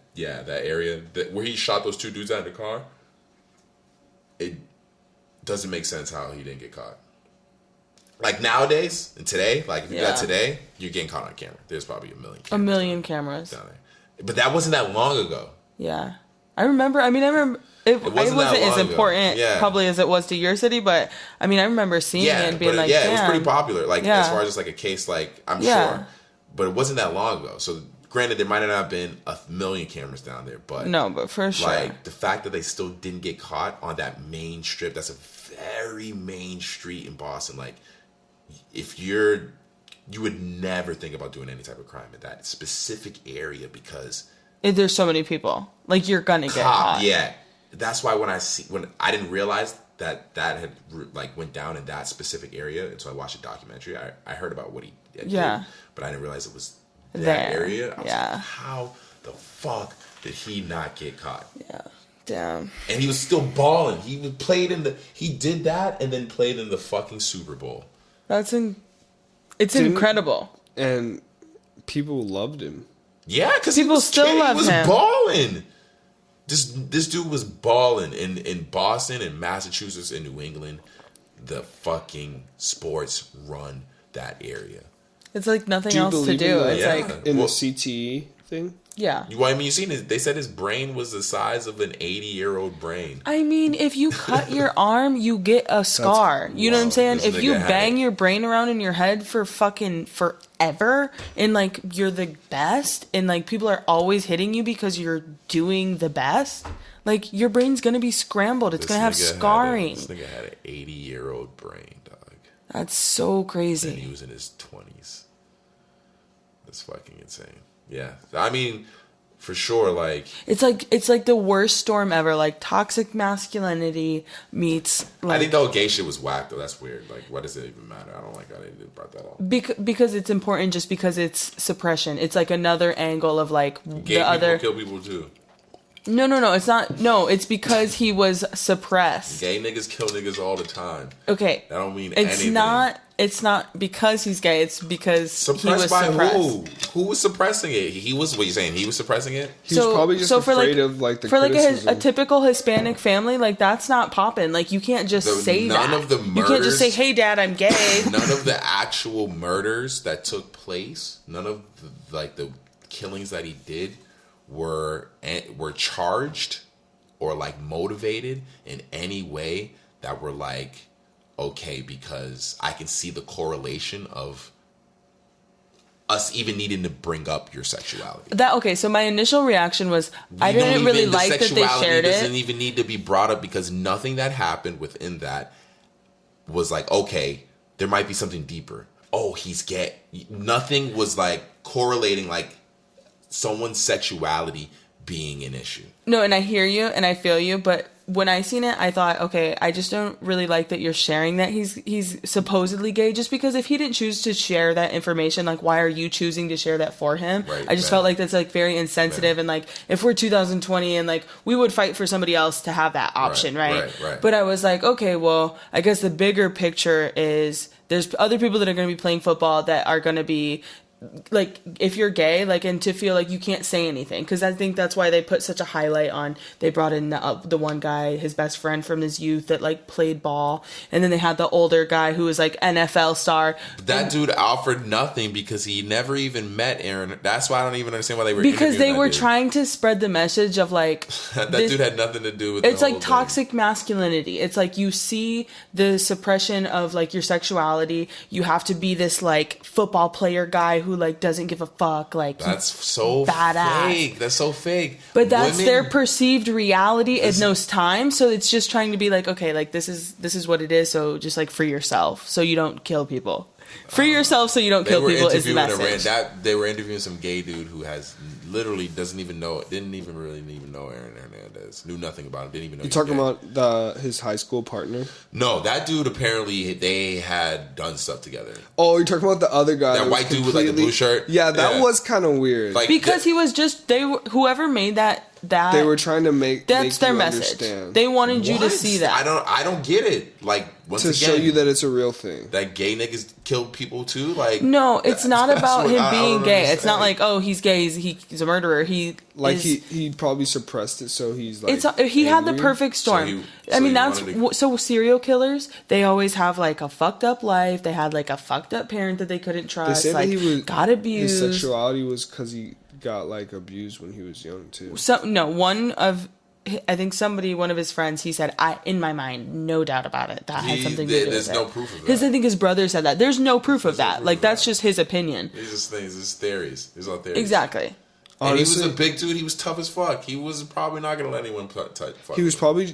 area where he shot those two dudes out of the car, it doesn't make sense how he didn't get caught. Like nowadays and today, like if you got today, you're getting caught on camera. There's probably a million cameras down there. But that wasn't that long ago. Yeah. I remember it wasn't that as long ago. important Yeah. probably as it was to your city, but I mean, I remember seeing it and being like, it was damn. pretty popular. Like Yeah. as far as just like a case, like I'm Yeah. sure, but it wasn't that long ago. So granted, there might not have been a million cameras down there, but No, but for sure. like the fact that they still didn't get caught on that main strip, that's a very main street in Boston. Like if you would never think about doing any type of crime in that specific area because There's so many people. Like, you're gonna get caught. yeah. That's why when I didn't realize that had like went down in that specific area, and so I watched a documentary. I heard about what he did, but I didn't realize it was that There. area. I was Yeah. like, how the fuck did he not get caught? Yeah. Damn. And he was still balling. He did that and then played in the fucking Super Bowl. It's incredible. And people loved him. Yeah, because People still love he was him. balling. This dude was balling in Boston, in Massachusetts, in New England. The fucking sports run that area. It's like nothing Do you else to believe do. in that? It's Yeah. like In Well- the CTE thing? Yeah. I mean, you seen it. They said his brain was the size of an 80-year-old brain. I mean, if you cut your arm, you get a scar. You know what I'm saying? This If you nigga had bang it. your brain around in your head for fucking forever, and like you're the best, and like people are always hitting you because you're doing the best, like your brain's gonna be scrambled. It's This gonna have nigga scarring. This nigga had an 80-year-old brain, dog. That's so And he crazy. was in his 20s. That's fucking insane. Yeah. I mean, for sure, like... It's like the worst storm ever. Like toxic masculinity meets like I think the whole gay shit was whack, though. That's weird. Like, what does it even matter? I don't like how they brought that up. because it's important just because it's suppression. It's like another angle of like Gay the people other. kill people, too. No, it's not. No, it's because he was suppressed. Gay niggas kill niggas all the time. Okay. That don't mean It's anything. It's not because he's gay. It's because he was Suppressed by suppressed. who? Who was suppressing it? He was. What you saying? He was suppressing it? He was probably just afraid of like the for like criticism. a typical Hispanic family, like that's not popping. Like you can't just say none that. of the You can't just say, murders- "Hey, Dad, I'm gay." None of the actual murders that took place, none of the killings that he did were charged or like motivated in any way that were like, okay, because I can see the correlation of us even needing to bring up your sexuality. So my initial reaction was I didn't really like that they shared doesn't it. even need to be brought up because nothing that happened within that was like, okay, there might be something deeper. Oh, he's gay. Nothing was like correlating like someone's sexuality being an issue. No, and I hear you and I feel you, but when I seen it, I thought, okay, I just don't really like that you're sharing that he's supposedly gay. Just because if he didn't choose to share that information, like why are you choosing to share that for him? Right, I just felt like that's like very insensitive, and like if we're 2020 and like we would fight for somebody else to have that option, right? But I was like, okay, well, I guess the bigger picture is there's other people that are going to be playing football that are going to be like, if you're gay, like, and to feel like you can't say anything, because I think that's why they put such a highlight on. They brought in the one guy, his best friend from his youth that like played ball, and then they had the older guy who was like NFL star. That dude offered nothing because he never even met Aaron. That's why I don't even understand why they were Because they interviewing were that dude. trying to spread the message of like that this- dude had nothing to do with it's the like whole toxic masculinity. It's like you see the suppression of like your sexuality. You have to be this like football player guy who like doesn't give a fuck. Like That's so badass. fake. That's so fake. But that's Women- their perceived reality in those times. So it's just trying to be like, okay, like this is what it is. So just like free yourself, so you don't kill people. Free yourself, so you don't kill people is the message. They were interviewing some gay dude who has literally didn't even know Aaron Hernandez, knew nothing about him, didn't even know. You talking about his high school partner? No, that dude apparently they had done stuff together. Oh, you're talking about the other guy. That white dude with like the blue shirt. Yeah, that was kind of weird. Like, Because he was just whoever made that they were trying to make their you message. understand. They wanted you to what? see that. I don't get it. Like once to again, show you that it's a real thing. that gay niggas kill people too. Like No, it's not that's about what him I being don't gay. It's not understand. like, oh, he's gay. He's a murderer. He Probably suppressed it, so he's like. he had the angry. perfect storm. So I mean, he that's wanted to- so serial killers. They always have like a fucked up life. They had like a fucked up parent that they couldn't They trust. say Like that he was got abused. His sexuality was because he got like abused when he was young too. I think one of his friends, he said, in my mind, no doubt about it, that had something to do with it. There's no proof of Because that. I think his brother said that. There's no proof of no that. proof Like, of that's that. just his opinion. These just things, these theories. These are theories. Exactly. And he was Honestly- a big dude. He was tough as fuck. He was probably not gonna let anyone fuck. He was with him. probably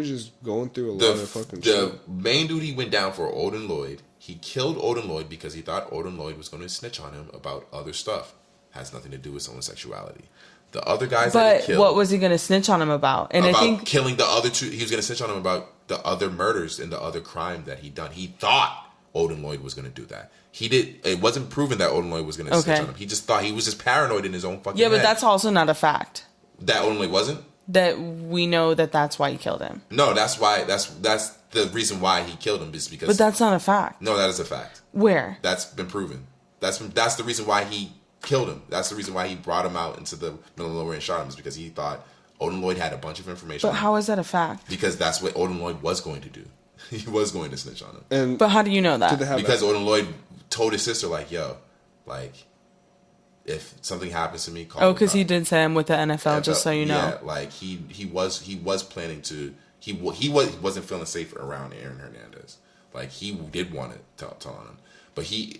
just going through a lot of fucking shit. The main dude he went down for, Odin Lloyd. He killed Odin Lloyd because he thought Odin Lloyd was going to snitch on him about other stuff. Has nothing to do with someone's sexuality. The other guys that But he killed, what was he going to snitch on him about? And about I think killing the other two. He was going to snitch on him about the other murders and the other crime that he done. He thought Odin Lloyd was going to do that. He did. It wasn't proven that Odin Lloyd was going to snitch on him. He just thought he was just paranoid in his own fucking yeah, but head. that's also not a fact. That Odin Lloyd wasn't. That we know that's why he killed him. No, that's why. That's the reason why he killed him is because. But that's not a fact. No, that is a fact. Where? That's been proven. That's the reason why he killed him. That's the reason why he brought him out into the middle of nowhere and shot him, is because he thought Odin Lloyd had a bunch of information. But how is that a fact? Because that's what Odin Lloyd was going to do. He was going to snitch on him. And But how do you know did they that? have Because Odin Lloyd told his sister, like, yo, like, if something happens to me, call Oh, the because he cops. did say I'm with the NFL, just so you know. Yeah, like he was planning to. He wasn't feeling safe around Aaron Hernandez. Like he did want to tell on him, but in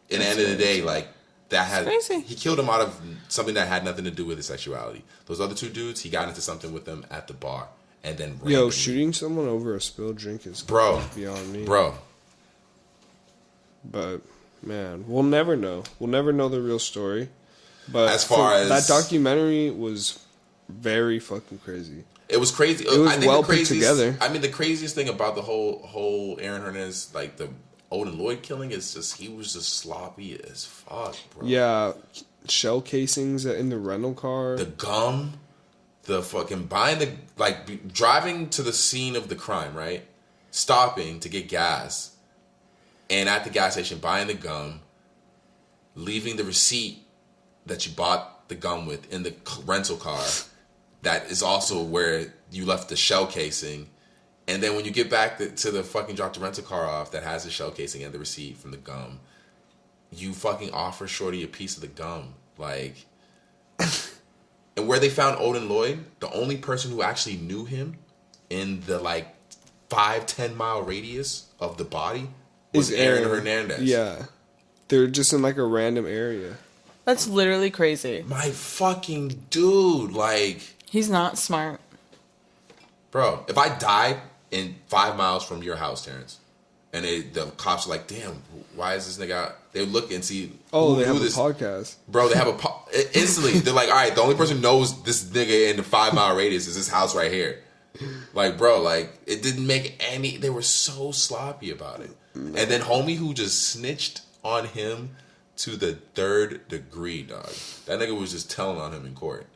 the end of the day, like that had crazy. He killed him out of something that had nothing to do with his sexuality. Those other two dudes, he got into something with them at the bar, and then randomly, shooting someone over a spilled drink is beyond me, bro. But man, we'll never know. We'll never know the real story. But As far as that documentary was very fucking crazy. It was crazy. It was I think well the put craziest, together. I mean, the craziest thing about the whole Aaron Hernandez, like the Odin Lloyd killing, is just he was just sloppy as fuck, bro. Yeah, shell casings in the rental car. The gum, the fucking driving to the scene of the crime, right? Stopping to get gas, and at the gas station buying the gum, leaving the receipt that you bought the gum with in the rental car. That is also where you left the shell casing. And then when you get back to the fucking drop the rental car off that has the shell casing and the receipt from the gum, you fucking offer Shorty a piece of the gum. Like, and where they found Odin Lloyd, the only person who actually knew him in the 5-10 mile radius of the body was Aaron Hernandez. Yeah. They're just in like a random area. That's literally crazy. My fucking dude, like... He's not smart. Bro, if I died in 5 miles from your house, Terrence, and the cops are like, damn, why is this nigga out? They look and see they have a podcast. Bro, they have instantly, they're like, all right, the only person who knows this nigga in the 5 mile radius is this house right here. Like, bro, like, it didn't make any, they were so sloppy about it. And then homie who just snitched on him to the 3rd degree, dog. That nigga was just telling on him in court.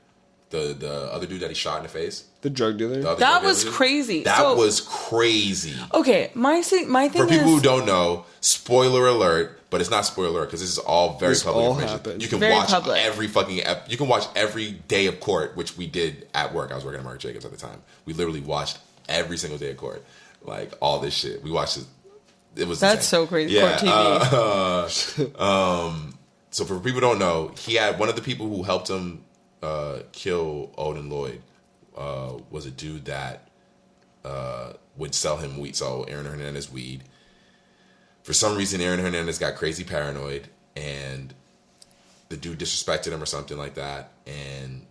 The other dude that he shot in the face. The drug dealer? That was crazy. That was crazy. Okay, my thing For people is... who don't know, spoiler alert, but it's not spoiler alert because this is all very public information. Happened. You can Very watch public. every fucking... You can watch every day of court, which we did at work. I was working at Mark Jacobs at the time. We literally watched every single day of court. Like, all this shit. We watched it. It was That's insane. so crazy. Yeah, Court TV. so for people who don't know, he had one of the people who helped him kill Odin Lloyd was a dude that would sell him weed, sell Aaron Hernandez weed. For some reason, Aaron Hernandez got crazy paranoid, and the dude disrespected him or something like that, and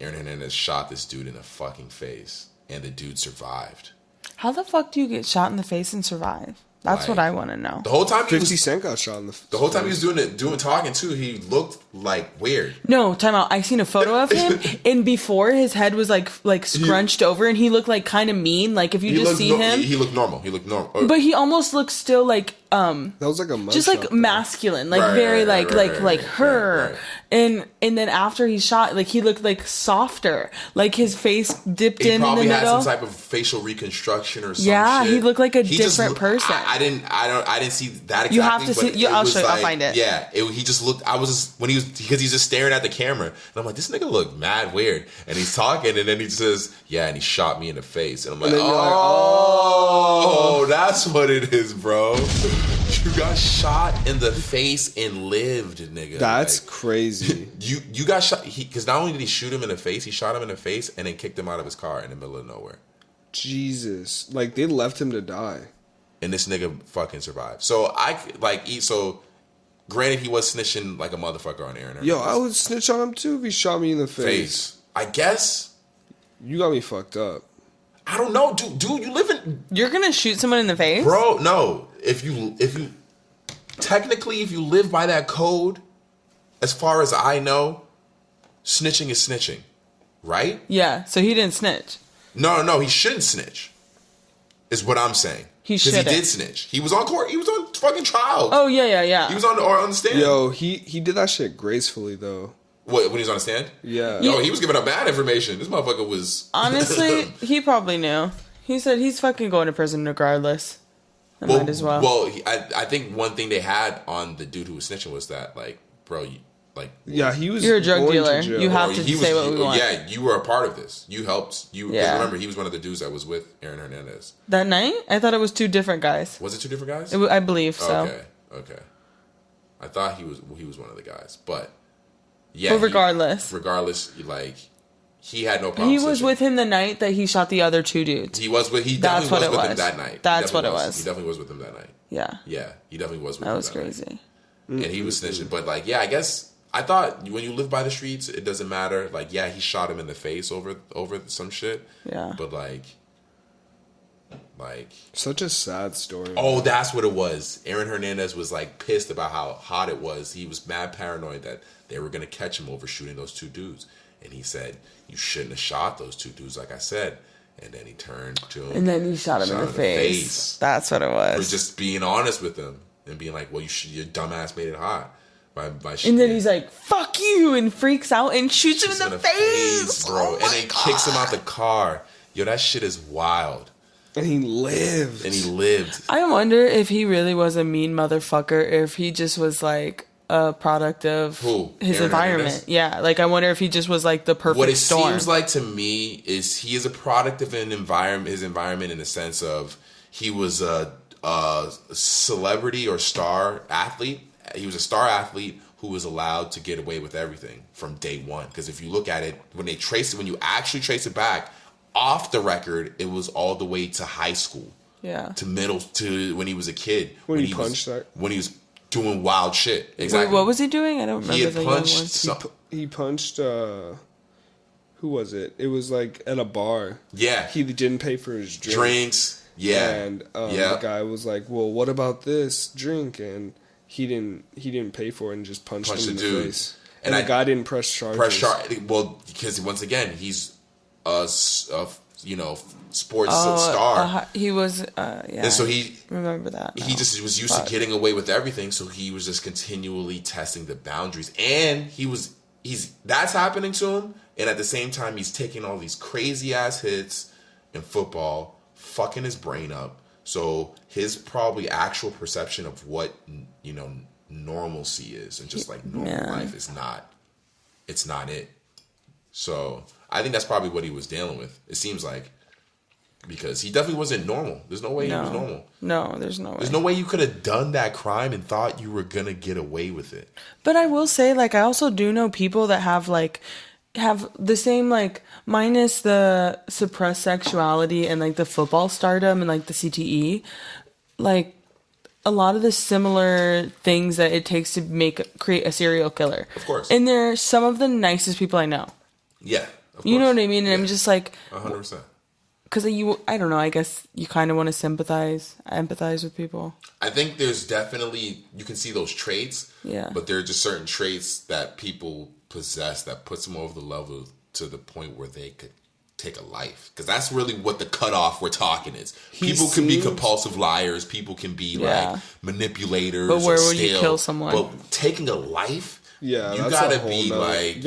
Aaron Hernandez shot this dude in the fucking face, and the dude survived. How the fuck do you get shot in the face and survive? That's what I want to know. The whole time 50 Cent got shot in the face. The whole time he was doing talking too, he looked like weird. No, time out. I seen a photo of him, and before his head was like scrunched over, and he looked like kind of mean. Like if you just see him, he looked normal. He looked normal, but he almost looks still like that was like a mug just like shot, masculine, like Right, very right, like her. right. And then after he shot, like he looked like softer, like his face dipped He in the probably had middle. some type of facial reconstruction or something. Yeah, shit. he looked like a He just different person. I didn't see that exactly. You have to but see- it I'll was show you, I'll find it. Yeah, he just looked. Because he's just staring at the camera, and I'm like, this nigga look mad weird. And he's talking, and then he says, yeah, and he shot me in the face, and I'm like, then you're like, oh, that's what it is, bro. You got shot in the face and lived, nigga. That's Like, crazy. You got shot because not only did he shoot him in the face, he shot him in the face and then kicked him out of his car in the middle of nowhere. Jesus. Like, they left him to die. And this nigga fucking survived. So granted he was snitching like a motherfucker on Aaron Hernandez. Yo, I would snitch on him too if he shot me in the face. I guess. You got me fucked up. I don't know, dude. You live in, You're gonna shoot someone in the face, bro. No, if you technically if you live by that code, as far as I know, snitching is snitching, right? Yeah, so he didn't snitch. No, he shouldn't snitch. Is what I'm saying. He Because he shouldn't. did snitch. He was on court. He was on fucking trial. Oh yeah. He was on the stand. Yo, he did that shit gracefully though. What, when he was on the stand? Yeah. Yo, he was giving up bad information. This motherfucker was... Honestly, he probably knew. He said he's fucking going to prison regardless. I might as well. Well, I think one thing they had on the dude who was snitching was that, like, bro, Yeah, he was. You're a drug going to dealer. jail. You have to he say what we want. Yeah, you were a part of this. You helped. You 'cause Yeah. remember, he was one of the dudes that was with Aaron Hernandez. That night, I thought it was two different guys. Was it two different guys? I believe so. Okay. I thought he was one of the guys, but yeah. But regardless, like he had no problem. He was with him the night that he shot the other 2 dudes. He was with. He That's definitely what was it with was. him that night. That's what it was. He definitely was with him that night. Yeah. Yeah, he definitely was with him. That was that crazy. Night. And he was snitching, but like, yeah, I guess I thought when you live by the streets, it doesn't matter. Like, yeah, he shot him in the face over some shit. Yeah. But like. Such a sad story. Oh, that's what it was. Aaron Hernandez was like pissed about how hot it was. He was mad paranoid that they were gonna catch him over shooting those 2 dudes. And he said, "You shouldn't have shot those 2 dudes, like I said." And then he turned to him. And then he shot him in the face. That's what it was. For just being honest with him and being like, "Well, your dumbass made it hot." And then he's like, "Fuck you," and freaks out and shoots him in the face, bro. Oh and then kicks him out the car. Yo, that shit is wild. And he lived. I wonder if he really was a mean motherfucker, or if he just was like a product of his Aaron environment. Hernandez? Yeah, like I wonder if he just was like the perfect What it storm. seems like to me is he is a product of his environment in the sense of he was a celebrity or star athlete. He was a star athlete who was allowed to get away with everything from day one. Because if you look at it, when you actually trace it back, off the record, it was all the way to high school. Yeah. To when he was a kid. When he punched that. When he was doing wild shit. Exactly. Wait, what was he doing? I don't remember. He had the young punched one. He punched, who was it? It was like at a bar. Yeah. He didn't pay for his drinks. Yeah. And the guy was like, "Well, what about this drink?" And he didn't pay for it and just punched him in the face. And the guy didn't press charges. Well, because once again, he's a sports star. He was, yeah. And so he remember that. He just was used to getting away with everything, so he was just continually testing the boundaries. And that's happening to him, and at the same time, he's taking all these crazy ass hits in football, fucking his brain up. So his probably actual perception of what normalcy is and just like normal life is not. It's not it. So I think that's probably what he was dealing with. It seems like, because he definitely wasn't normal. There's no way he was normal. No, there's no way. There's no way you could have done that crime and thought you were gonna get away with it. But I will say, like, I also do know people that have the same, like, minus the suppressed sexuality and like the football stardom and like the CTE, like a lot of the similar things that it takes to create a serial killer. Of course. And they're some of the nicest people I know. Yeah. Of You know course. what I mean? And I'm just like 100%. Because I don't know, I guess you kind of want to empathize with people. I think there's definitely, you can see those traits. Yeah. But there are just certain traits that people possess that puts them over the level to the point where they could take a life. Because that's really what the cutoff we're talking is. People can be compulsive liars. People can be like manipulators. But where would you kill someone? But taking a life, yeah, you gotta be like,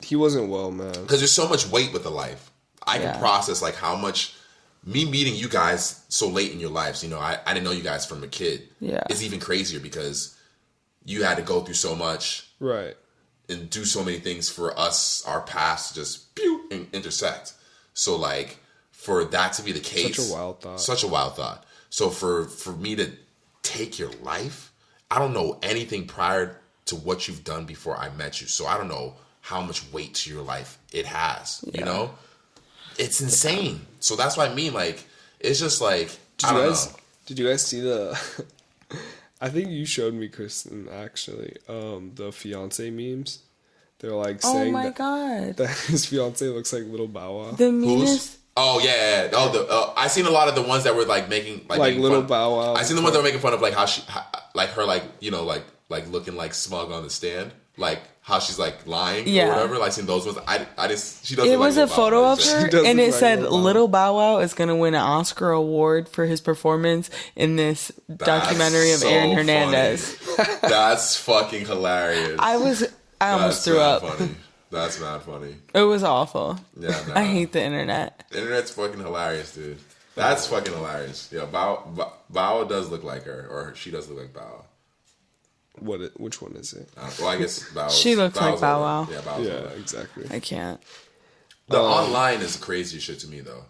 he wasn't well, man. Because there's so much weight with the life. I can process like how much me meeting you guys so late in your lives. I didn't know you guys from a kid. Yeah, it's even crazier because you had to go through so much, right, and do so many things for us, our paths to just intersect. So like for that to be the case, such a wild thought. So for me to take your life, I don't know anything prior to what you've done before I met you. So I don't know how much weight to your life it has. Yeah. It's insane. So that's what I mean. Like, it's just like, Did you guys see the... I think you showed me, Kristen, actually, the fiance memes. They're like saying that his fiance looks like Little Bow Wow. The meanest... Oh, yeah. Oh, I seen a lot of the ones that were like making... Like Little Bow Wow. I seen the ones that were making fun of like how she... like her like, like looking like smug on the stand. Like how she's like lying or whatever. Like, seen those ones. She doesn't. It was a photo of her, and it said Little Bow Wow is going to win an Oscar award for his performance in this documentary of Aaron Hernandez. That's fucking hilarious. I almost threw up. Funny. That's not funny. It was awful. Yeah, I hate the internet. The internet's fucking hilarious, dude. That's fucking hilarious. Yeah, Bow does look like her, or she does look like Bow. Which one is it? Well, I guess Bow. She looks like Bow Wow. Yeah, Bow. Yeah, exactly. I can't. The online is the craziest shit to me, though.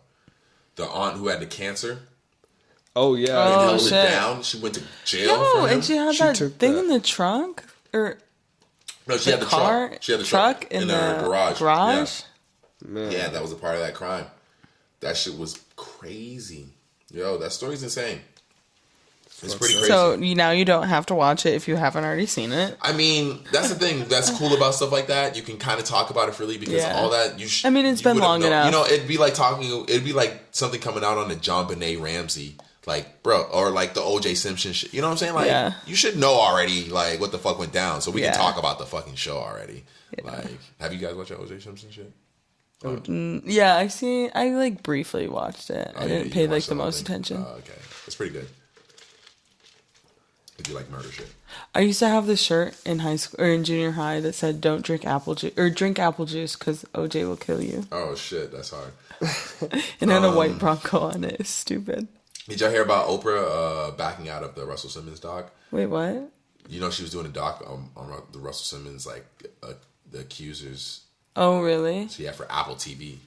The aunt who had the cancer. Oh yeah. and Oh, held shit. it down. She went to jail Yo, for him. and she had She that took thing that. in the trunk? Or No, she had the car? truck. She had the truck truck in her the garage. garage? Man. Yeah, that was a part of that crime. That shit was crazy. Yo, that story's insane. It's pretty crazy. So now you don't have to watch it if you haven't already seen it. I mean, that's the thing that's cool about stuff like that. You can kind of talk about it freely because Yeah. all that I mean, it's you been would've long known. enough. You know, it'd be like something coming out on the John Benet Ramsey, like, bro, or like the O.J. Simpson shit. You know what I'm saying? Like, Yeah. you should know already, like, what the fuck went down, so we Yeah. can talk about the fucking show already. Like, have you guys watched that O.J. Simpson shit? Yeah, I like briefly watched it. Oh, I yeah, didn't you pay like watched the whole most thing? attention. Oh, okay, it's pretty good. If you like murder shit. I used to have this shirt in high school or in junior high that said "Don't drink apple juice" or "Drink apple juice" because OJ will kill you. Oh shit, that's hard. And it had a white Bronco on it. It's stupid. Did y'all hear about Oprah backing out of the Russell Simmons doc? Wait, what? You know, she was doing a doc on the Russell Simmons, like, the accusers. Oh, really? So, yeah, for Apple TV.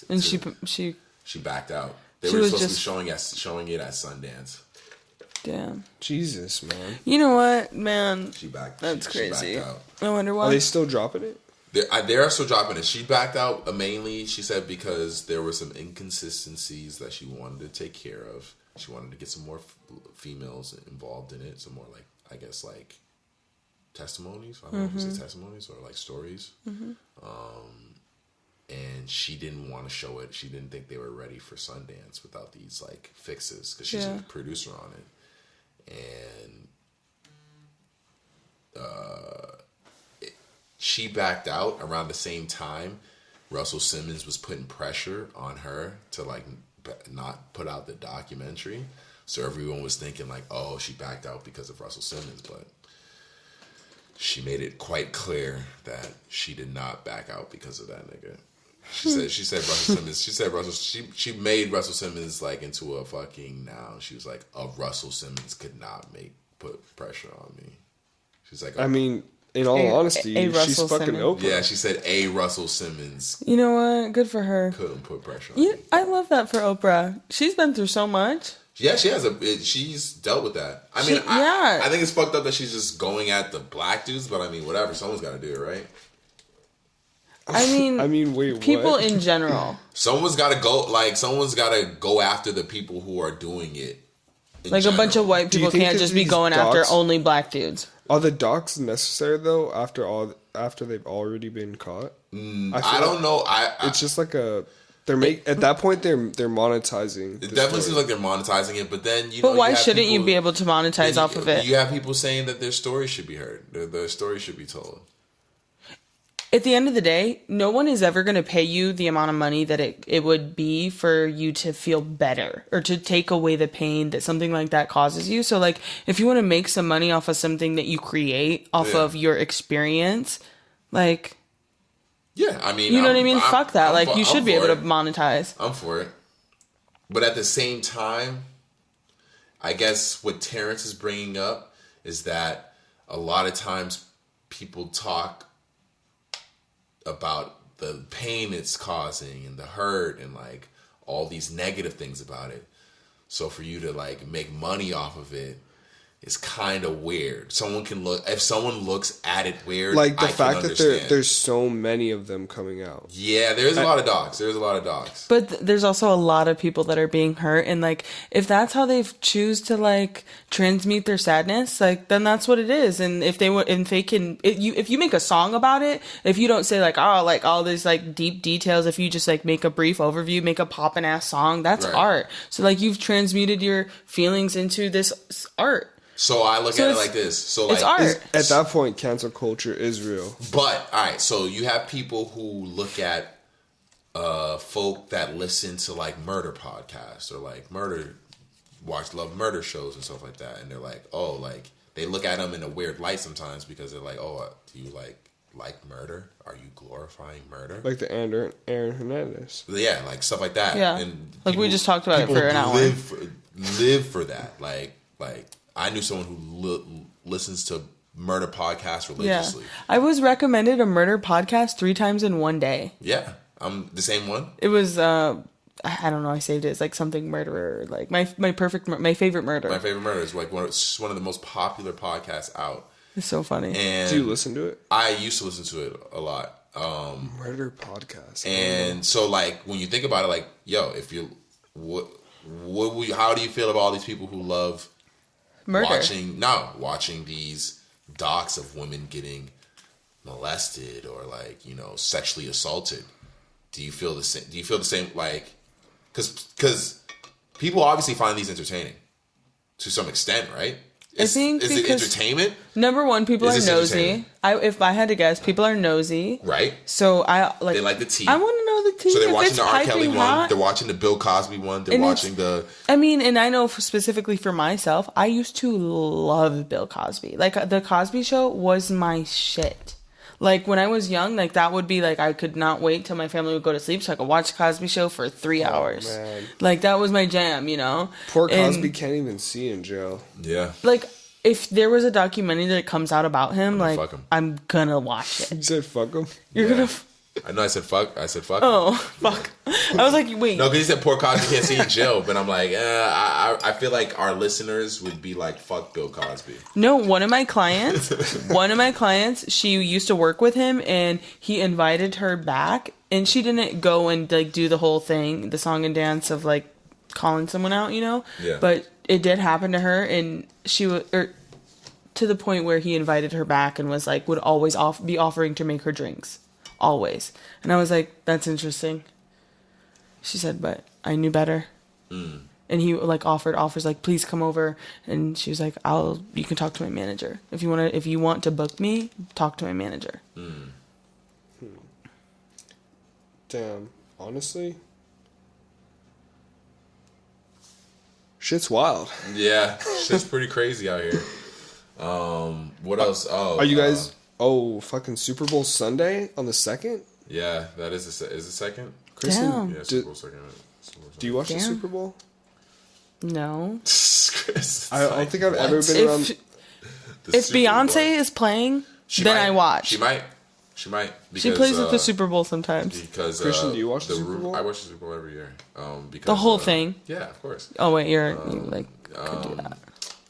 And She backed out. They She were was supposed just- to be showing it at Sundance. damn. Jesus, man. You know what, man? She backed. That's she crazy. backed out. I wonder Are why. they still dropping it? They're still dropping it. She backed out mainly, she said, because there were some inconsistencies that she wanted to take care of. She wanted to get some more females involved in it, some more, like, I guess, like, testimonies. I don't know if it's testimonies or, like, stories. And she didn't want to show it. She didn't think they were ready for Sundance without these, like, fixes, because she's a producer on it. And she backed out around the same time Russell Simmons was putting pressure on her to, like, not put out the documentary. So everyone was thinking, like, oh, she backed out because of Russell Simmons, but she made it quite clear that she did not back out because of that nigga. She said Russell Simmons. She made Russell Simmons, like, into a fucking noun. She was like, a Russell Simmons could not put pressure on me. She's like, I mean, in all honesty, she's Russell fucking Simmons. Oprah. yeah, she said a Russell Simmons You know what? Good for her. couldn't put pressure on me. I love that for Oprah. She's been through so much. Yeah, she's dealt with that. I mean, yeah. I think it's fucked up that she's just going at the black dudes, but I mean, whatever. Someone's got to do it, right? I mean, wait, people what? in general. Someone's got to go. Like, someone's got to go after the people who are doing it. in Like, a bunch of general. white Do you people think can't that just be these going after docs- only black dudes. Are the docs necessary though? After they've already been caught, I don't know. It's just like at that point they're monetizing. It the definitely story. seems like they're monetizing it, but then But why you have shouldn't you people- be able to monetize then off of it? You have people saying that their story should be heard. Their story should be told. At the end of the day, no one is ever going to pay you the amount of money that it would be for you to feel better or to take away the pain that something like that causes you. So, like, if you want to make some money off of something that you create off Yeah. of your experience, like, Yeah, I mean, you know what I mean? I'm- Fuck that. I'm Like, for- you should I'm be able for to it. monetize. I'm for it. But at the same time, I guess what Terrence is bringing up is that a lot of times people talk about the pain it's causing and the hurt and, like, all these negative things about it. So for you to, like, make money off of it is kind of weird. If someone looks at it weird, Like the I can fact that understand. there's so many of them coming out. Yeah, there's a lot of dogs. But there's also a lot of people that are being hurt, and, like, if that's how they choose to, like, transmute their sadness, like, then that's what it is. And if you make a song about it, if you don't say, like, oh, like, all these, like, deep details, if you just, like, make a brief overview, make a poppin' ass song, that's Right. art. So, like, you've transmuted your feelings into this art. So I look So at it it's- like this. So, like, It's art. At that point, cancel culture is real. But all right, so you have people who look at folk that listen to, like, murder podcasts or, like, love murder shows and stuff like that, and they're like, oh, like, they look at them in a weird light sometimes because they're like, oh, do you like murder? Are you glorifying murder? Like the Aaron Hernandez. Yeah, like stuff like that. Yeah. And Like, we just talked about it people for an hour. Live for that. Like I knew someone who listens to murder podcasts Yeah. religiously. I was recommended a murder podcast 3 times in one day. Yeah. I'm the same one. It was I don't know. I saved it. It's like something murderer. Like my favorite murder. My favorite murder is like one of the most popular podcasts out. It's so funny. And do you listen to it? I used to listen to it a lot. Murder podcast. And so like when you think about it, like yo, if you how do you feel about all these people who love Murder. watching these docs of women getting molested or like, you know, sexually assaulted? Do you feel the same? Like, because people obviously find these entertaining to some extent, right? Is it entertainment? Number one, people are nosy. If I had to guess, people are nosy, right? So they like the tea. I want to know the tea. So they're watching the R. piping Kelly one. hot. They're watching the Bill Cosby one. They're watching the. I mean, and I know specifically for myself, I used to love Bill Cosby. Like the Cosby Show was my shit. Like when I was young, like that would be like I could not wait till my family would go to sleep so I could watch Cosby Show for 3 hours. Man. Like that was my jam, you know. Poor Cosby can't even see in jail. Yeah. Like if there was a documentary that comes out about him, like fuck him. I'm gonna watch it. You said fuck him? You're gonna. I know I said fuck. Oh, fuck. I was like, wait. No, because you said poor Cosby can't see in jail, but I'm like, I feel like our listeners would be like, fuck Bill Cosby. No, one of my clients, she used to work with him, and he invited her back, and she didn't go and like do the whole thing, the song and dance of like calling someone out, you know? Yeah. But it did happen to her, and she was, to the point where he invited her back and was like, would always be offering to make her drinks. Always. And I was like, that's interesting. She said, but I knew better. And he like offers like, please come over. And she was like, you can talk to my manager. If you want to book me, talk to my manager. Damn. Honestly, shit's wild. Yeah, shit's pretty crazy out here. What else? Oh, are you guys? Fucking Super Bowl Sunday on the 2nd? Yeah, that is the second. Kristen, Damn. Yeah, Super Bowl second. do you watch the Damn. Super Bowl? No. I don't think I've ever been around. If Beyonce is playing, I watch. She might. Because, she plays at the Super Bowl sometimes. Because Christian, do you watch the Super Bowl? I watch the Super Bowl every year. Because The whole thing. Yeah, of course. Oh wait, you could do that.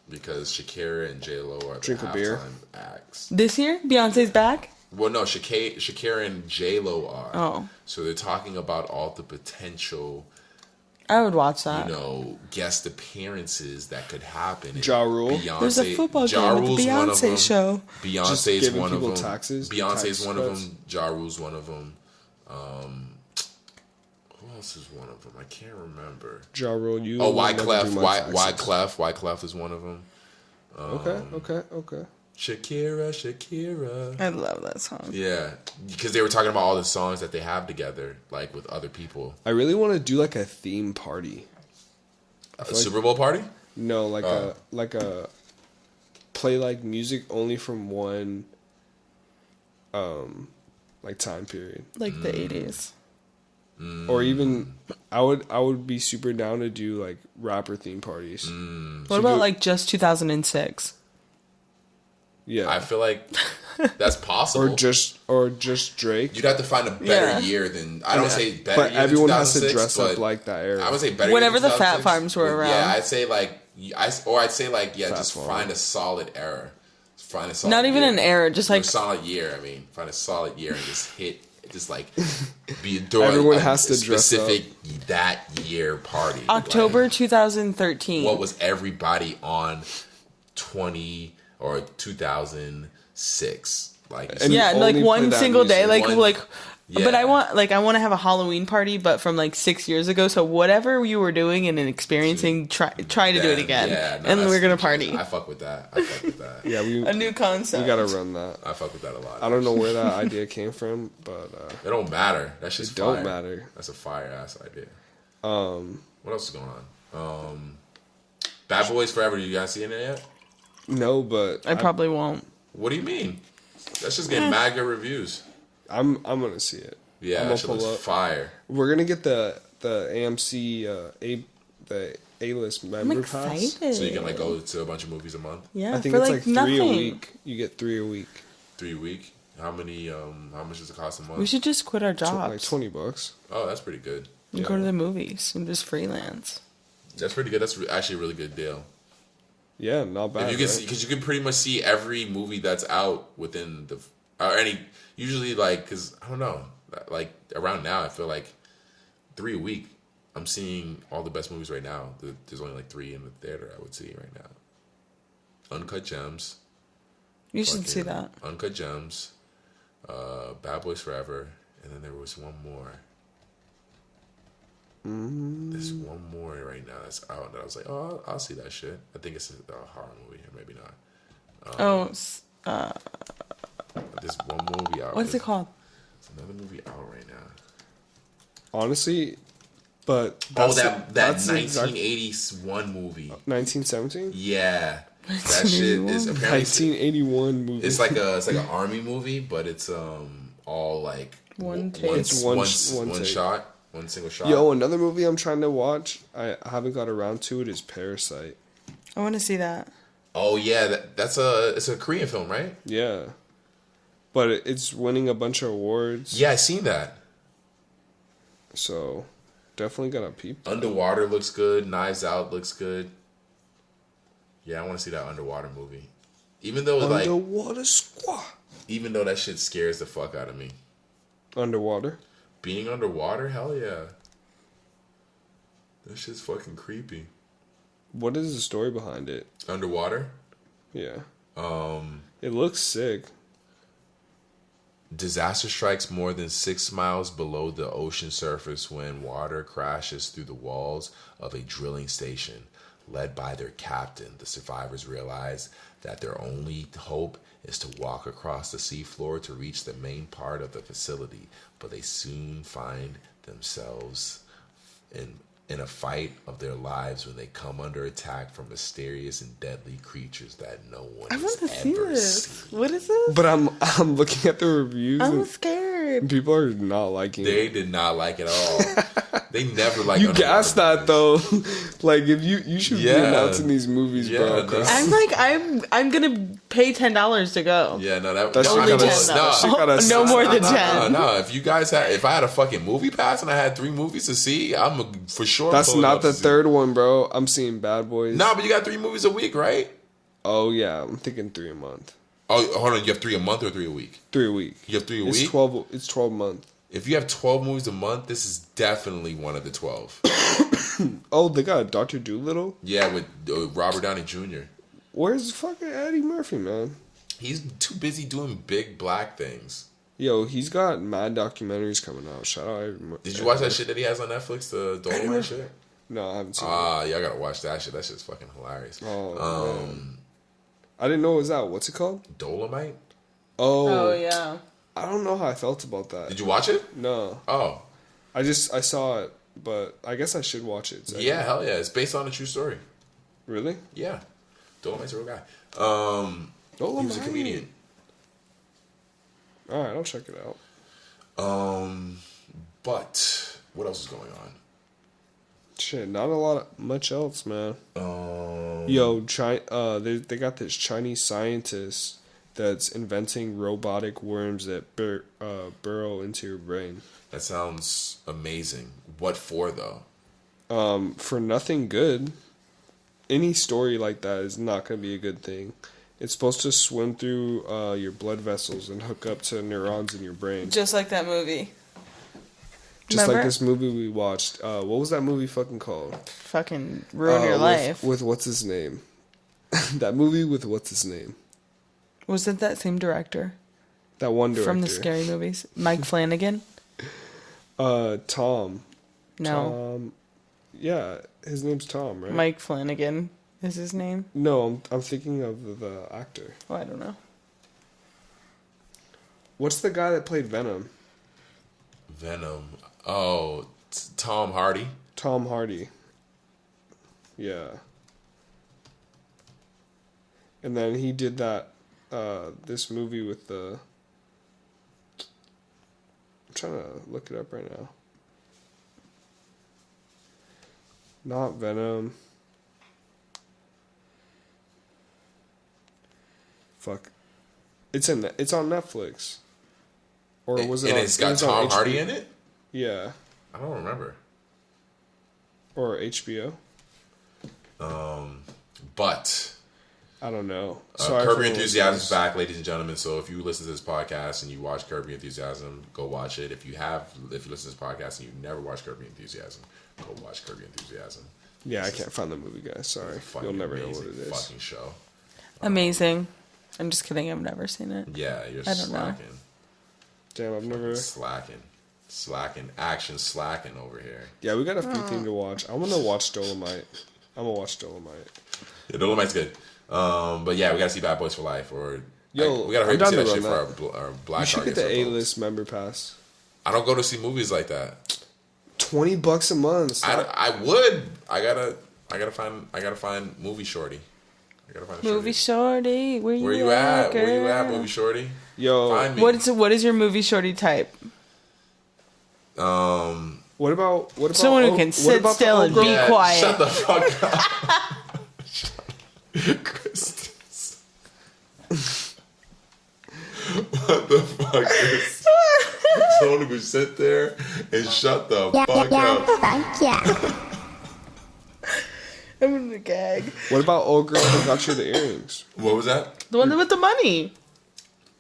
Because Shakira and J-Lo are the Drink a beer. halftime acts. This year, Beyonce's back. Well, no, Shakira and J-Lo are. Oh. So they're talking about all the potential, I would watch that. you know, guest appearances that could happen. Ja Rule. There's a football Ja game at the Rule's one of Beyonce them. show. Beyonce's giving one of people them. taxes, Beyonce's tax one of cuts. them. Ja Rule's one of them. Who else is one of them? I can't remember. Ja Rule, you. Oh, will never do Wyclef. my taxes. Wyclef is one of them. Okay. Shakira. I love that song. Yeah, because they were talking about all the songs that they have together, like with other people. I really want to do like a theme party. A Super Bowl party? No, like a play like music only from one like time period. Like the 80s. Or even I would be super down to do like rapper theme parties. What about like just 2006? Yeah. I feel like that's possible. or just Drake. You'd have to find a better year than I don't say better. But year everyone than has to 2006, dress up but like that era. I would say better. Whenever year than the Fat 2006, Farms were but around. Yeah, I'd say Fat just Farm. find a solid era. Find a solid. Not even year. an era, just like a solid year. I mean, find a solid year and just hit. Just like be during Everyone a has to dress up. specific that year party. October Like, 2013. what was everybody on 20 or 2006? Like And yeah, you like only one play that single day, music. Yeah. But I want to have a Halloween party, but from like 6 years ago. So whatever you were doing and experiencing, try to do it again, and we're gonna party. I fuck with that. Yeah, A new concept. we gotta run that. I fuck with that a lot. I don't know where that idea came from, but It don't matter. That's just it don't fire. matter. That's a fire ass idea. What else is going on? Bad Boys Forever. You guys seen it yet? No, but I probably won't. What do you mean? That's just getting mad good reviews. I'm gonna see it. Yeah, I'm that shit gonna looks pull up. fire. We're gonna get the AMC the A-list I'm member pass. excited. So you can like go to a bunch of movies a month, Yeah, I think for it's like 3 nothing. a week. You get 3 a week. 3 a week. How many? How much does it cost a month? We should just quit our jobs. Like $20. Oh, that's pretty good. And go to the movies and just freelance. That's pretty good. That's actually a really good deal. Yeah, not bad. If you can see, because you can pretty much see every movie that's out within the or any. Usually, like, because I don't know, like around now, I feel like 3 a week. I'm seeing all the best movies right now. There's only like 3 in the theater I would see right now. Uncut Gems. You should see that. Uncut Gems. Bad Boys Forever, and then there was one more. There's one more right now that's out that I was like, oh, I'll see that shit. I think it's a horror movie, or maybe not. There's one movie out. What's it called? There's another movie out right now. Honestly, but that's that that's 1981 movie. 1917? Yeah, that shit is apparently 1981 movie. It's like an army movie, but it's all like One take. It's one take. shot. One single shot. Yo, another movie I'm trying to watch, I haven't got around to it, is Parasite. I want to see that. Oh yeah, it's a Korean film, right? Yeah. But it's winning a bunch of awards. Yeah, I seen that. So, definitely gotta peep that. Underwater looks good. Knives Out looks good. Yeah, I want to see that underwater movie. Even though Underwater Squad. even though that shit scares the fuck out of me. Underwater? Being underwater, hell yeah. That shit's fucking creepy. What is the story behind it? Underwater? Yeah. It looks sick. Disaster strikes more than 6 miles below the ocean surface when water crashes through the walls of a drilling station. Led by their captain, the survivors realize that their only hope is to walk across the seafloor to reach the main part of the facility, but they soon find themselves in a fight of their lives when they come under attack from mysterious and deadly creatures that no one I has want to see ever this. seen. What is this? But I'm looking at the reviews I'm and scared. people are not liking They it. did not like it at all. They never like You gassed that though. Like if you should be Yeah. announcing these movies, Yeah, bro. no. 'cause I'm gonna pay $10 to go. Yeah, no, That no, shit Only gotta- 10 that though. shit gotta No suck. more than No, 10. no. If I had a fucking movie pass and I had 3 movies to see, I'm for sure. That's pulling not up the to see- third one, bro. I'm seeing Bad Boys. No, but you got 3 movies a week, right? Oh yeah, I'm thinking 3 a month. Oh, hold on. You have 3 a month or 3 a week? 3 a week. You have 3 a It's week? 12. It's 12 month. If you have 12 movies a month, this is definitely one of the 12. Oh, they got Dr. Doolittle. Yeah, with Robert Downey Jr. Where's fucking Eddie Murphy, man? He's too busy doing big black things. Yo, he's got mad documentaries coming out. Shout out Eddie Murphy. Did you watch that shit that he has on Netflix, the Dolomite shit? No, I haven't seen it. Ah, yeah, I gotta watch that shit. That shit's fucking hilarious. Oh, man. I didn't know it was out. What's it called? Dolomite? Oh yeah. I don't know how I felt about that. Did you watch it? No. Oh, I saw it, but I guess I should watch it. So yeah, hell yeah. It's based on a true story. Really? Yeah. Dolomite's a real guy. He was a Dolomite. comedian. All right, I'll check it out. But what else is going on? Shit, not a lot, much else, man. Yo, they got this Chinese scientist that's inventing robotic worms that burrow into your brain. That sounds amazing. What for, though? For nothing good. Any story like that is not going to be a good thing. It's supposed to swim through your blood vessels and hook up to neurons in your brain. Just like that movie. Just like Remember? this movie we watched. What was that movie fucking called? Fucking ruin your life. With what's his name? That movie with what's his name? Was it that same director That one director. from the scary movies? Mike Flanagan? Tom. No. Yeah, his name's Tom, right? Mike Flanagan is his name. No, I'm thinking of the actor. Oh, I don't know. What's the guy that played Venom? Venom. Oh, Tom Hardy. Tom Hardy. Yeah. And then he did that, this movie with the... I'm trying to look it up right now. Not Venom. Fuck. It's on Netflix. Or was it And on... it's it got was on Tom HBO. Hardy in it? Yeah. I don't remember. Or HBO. But I don't know. Curb Your Enthusiasm is back, ladies and gentlemen. So if you listen to this podcast and you watch Curb Your Enthusiasm, go watch it. If you listen to this podcast and you've never watched Curb Your Enthusiasm, go watch Curb Your Enthusiasm. Yeah, I can't find the movie, guys. Sorry, you'll never know what it is. Fucking show. Amazing. I'm just kidding. I've never seen it. Yeah, you're I don't know. slacking. Damn, I've never. Slacking. Action slacking over here. Yeah, we got a few things to watch. I'm gonna watch Dolomite. Yeah, Dolomite's good. But yeah, we gotta see Bad Boys for Life, or we gotta hurry I'm to see down that to shit for run our black. You should get August the folks. A-list member pass. I don't go to see movies like that. $20 a month. I would. I gotta find movie shorty. I gotta find a Movie shorty, where you at? Where you at, movie shorty? Yo, Find me. What is your movie shorty type? What about Someone who can sit still and be quiet. Shut the fuck up. Christus. What the fuck is someone who can sit there and shut the fuck up? Fuck yeah. I'm gonna gag. What about old girl who got you the earrings? What was that? The one with the money.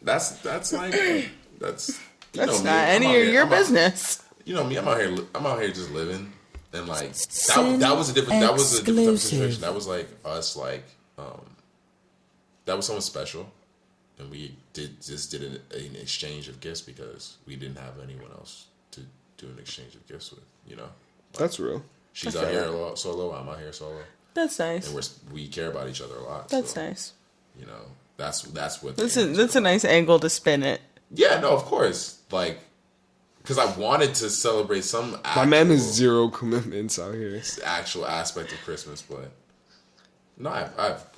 That's like that's That's not any of your business. You know me, I'm out here just living, and like that was a different type of situation. That was like us, like that was someone special, and we did an exchange of gifts because we didn't have anyone else to do an exchange of gifts with. You know, like, that's real. She's out here solo. I'm out here solo. That's nice. And we care about each other a lot. That's so, nice. You know, that's what. That's a nice angle to spin it. Yeah, no, of course, like. Because I wanted to celebrate some My man has zero commitments out here. Actual aspect of Christmas, but no,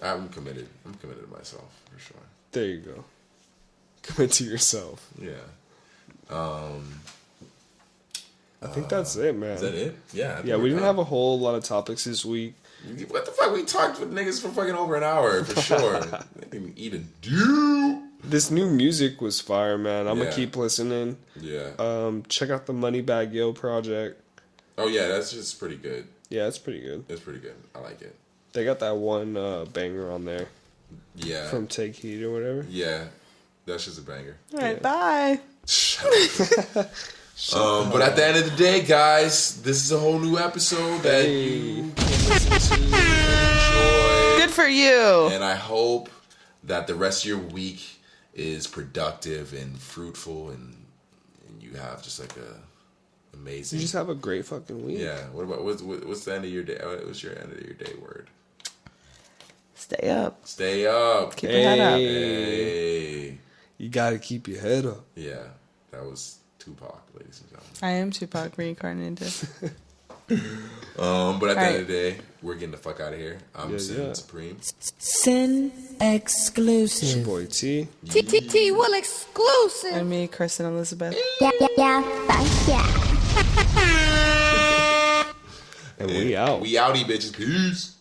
I'm committed. I'm committed to myself for sure. There you go. Commit to yourself. Yeah. I think that's it, man. Is that it? Yeah. Yeah, we didn't have a whole lot of topics this week. What the fuck? We talked with niggas for fucking over an hour for sure. They didn't eat a dude. This new music was fire, man. I'm gonna Yeah. keep listening. Yeah. Check out the Moneybag Yo project. Oh yeah, that's just pretty good. Yeah, it's pretty good. It's pretty good. I like it. They got that one banger on there. Yeah. From Take Heat or whatever. Yeah. That's just a banger. All right, bye. But at the end of the day, guys, this is a whole new episode that you can listen to and enjoy. Good for you. And I hope that the rest of your week is productive and fruitful, and you have just like a amazing. You just have a great fucking week. Yeah. What about what's the end of your day? What's your end of your day word? Stay up. Stay up. Keep your head up. Hey. You gotta keep your head up. Yeah, that was Tupac, ladies and gentlemen. I am Tupac reincarnated. But at the end of the day, we're getting the fuck out of here. I'm Sin Supreme. Sin exclusive. It's your boy T. TTT will exclusive. And me, Kristen Elizabeth. Yeah, fuck yeah. And we out. We outie, bitches. Peace.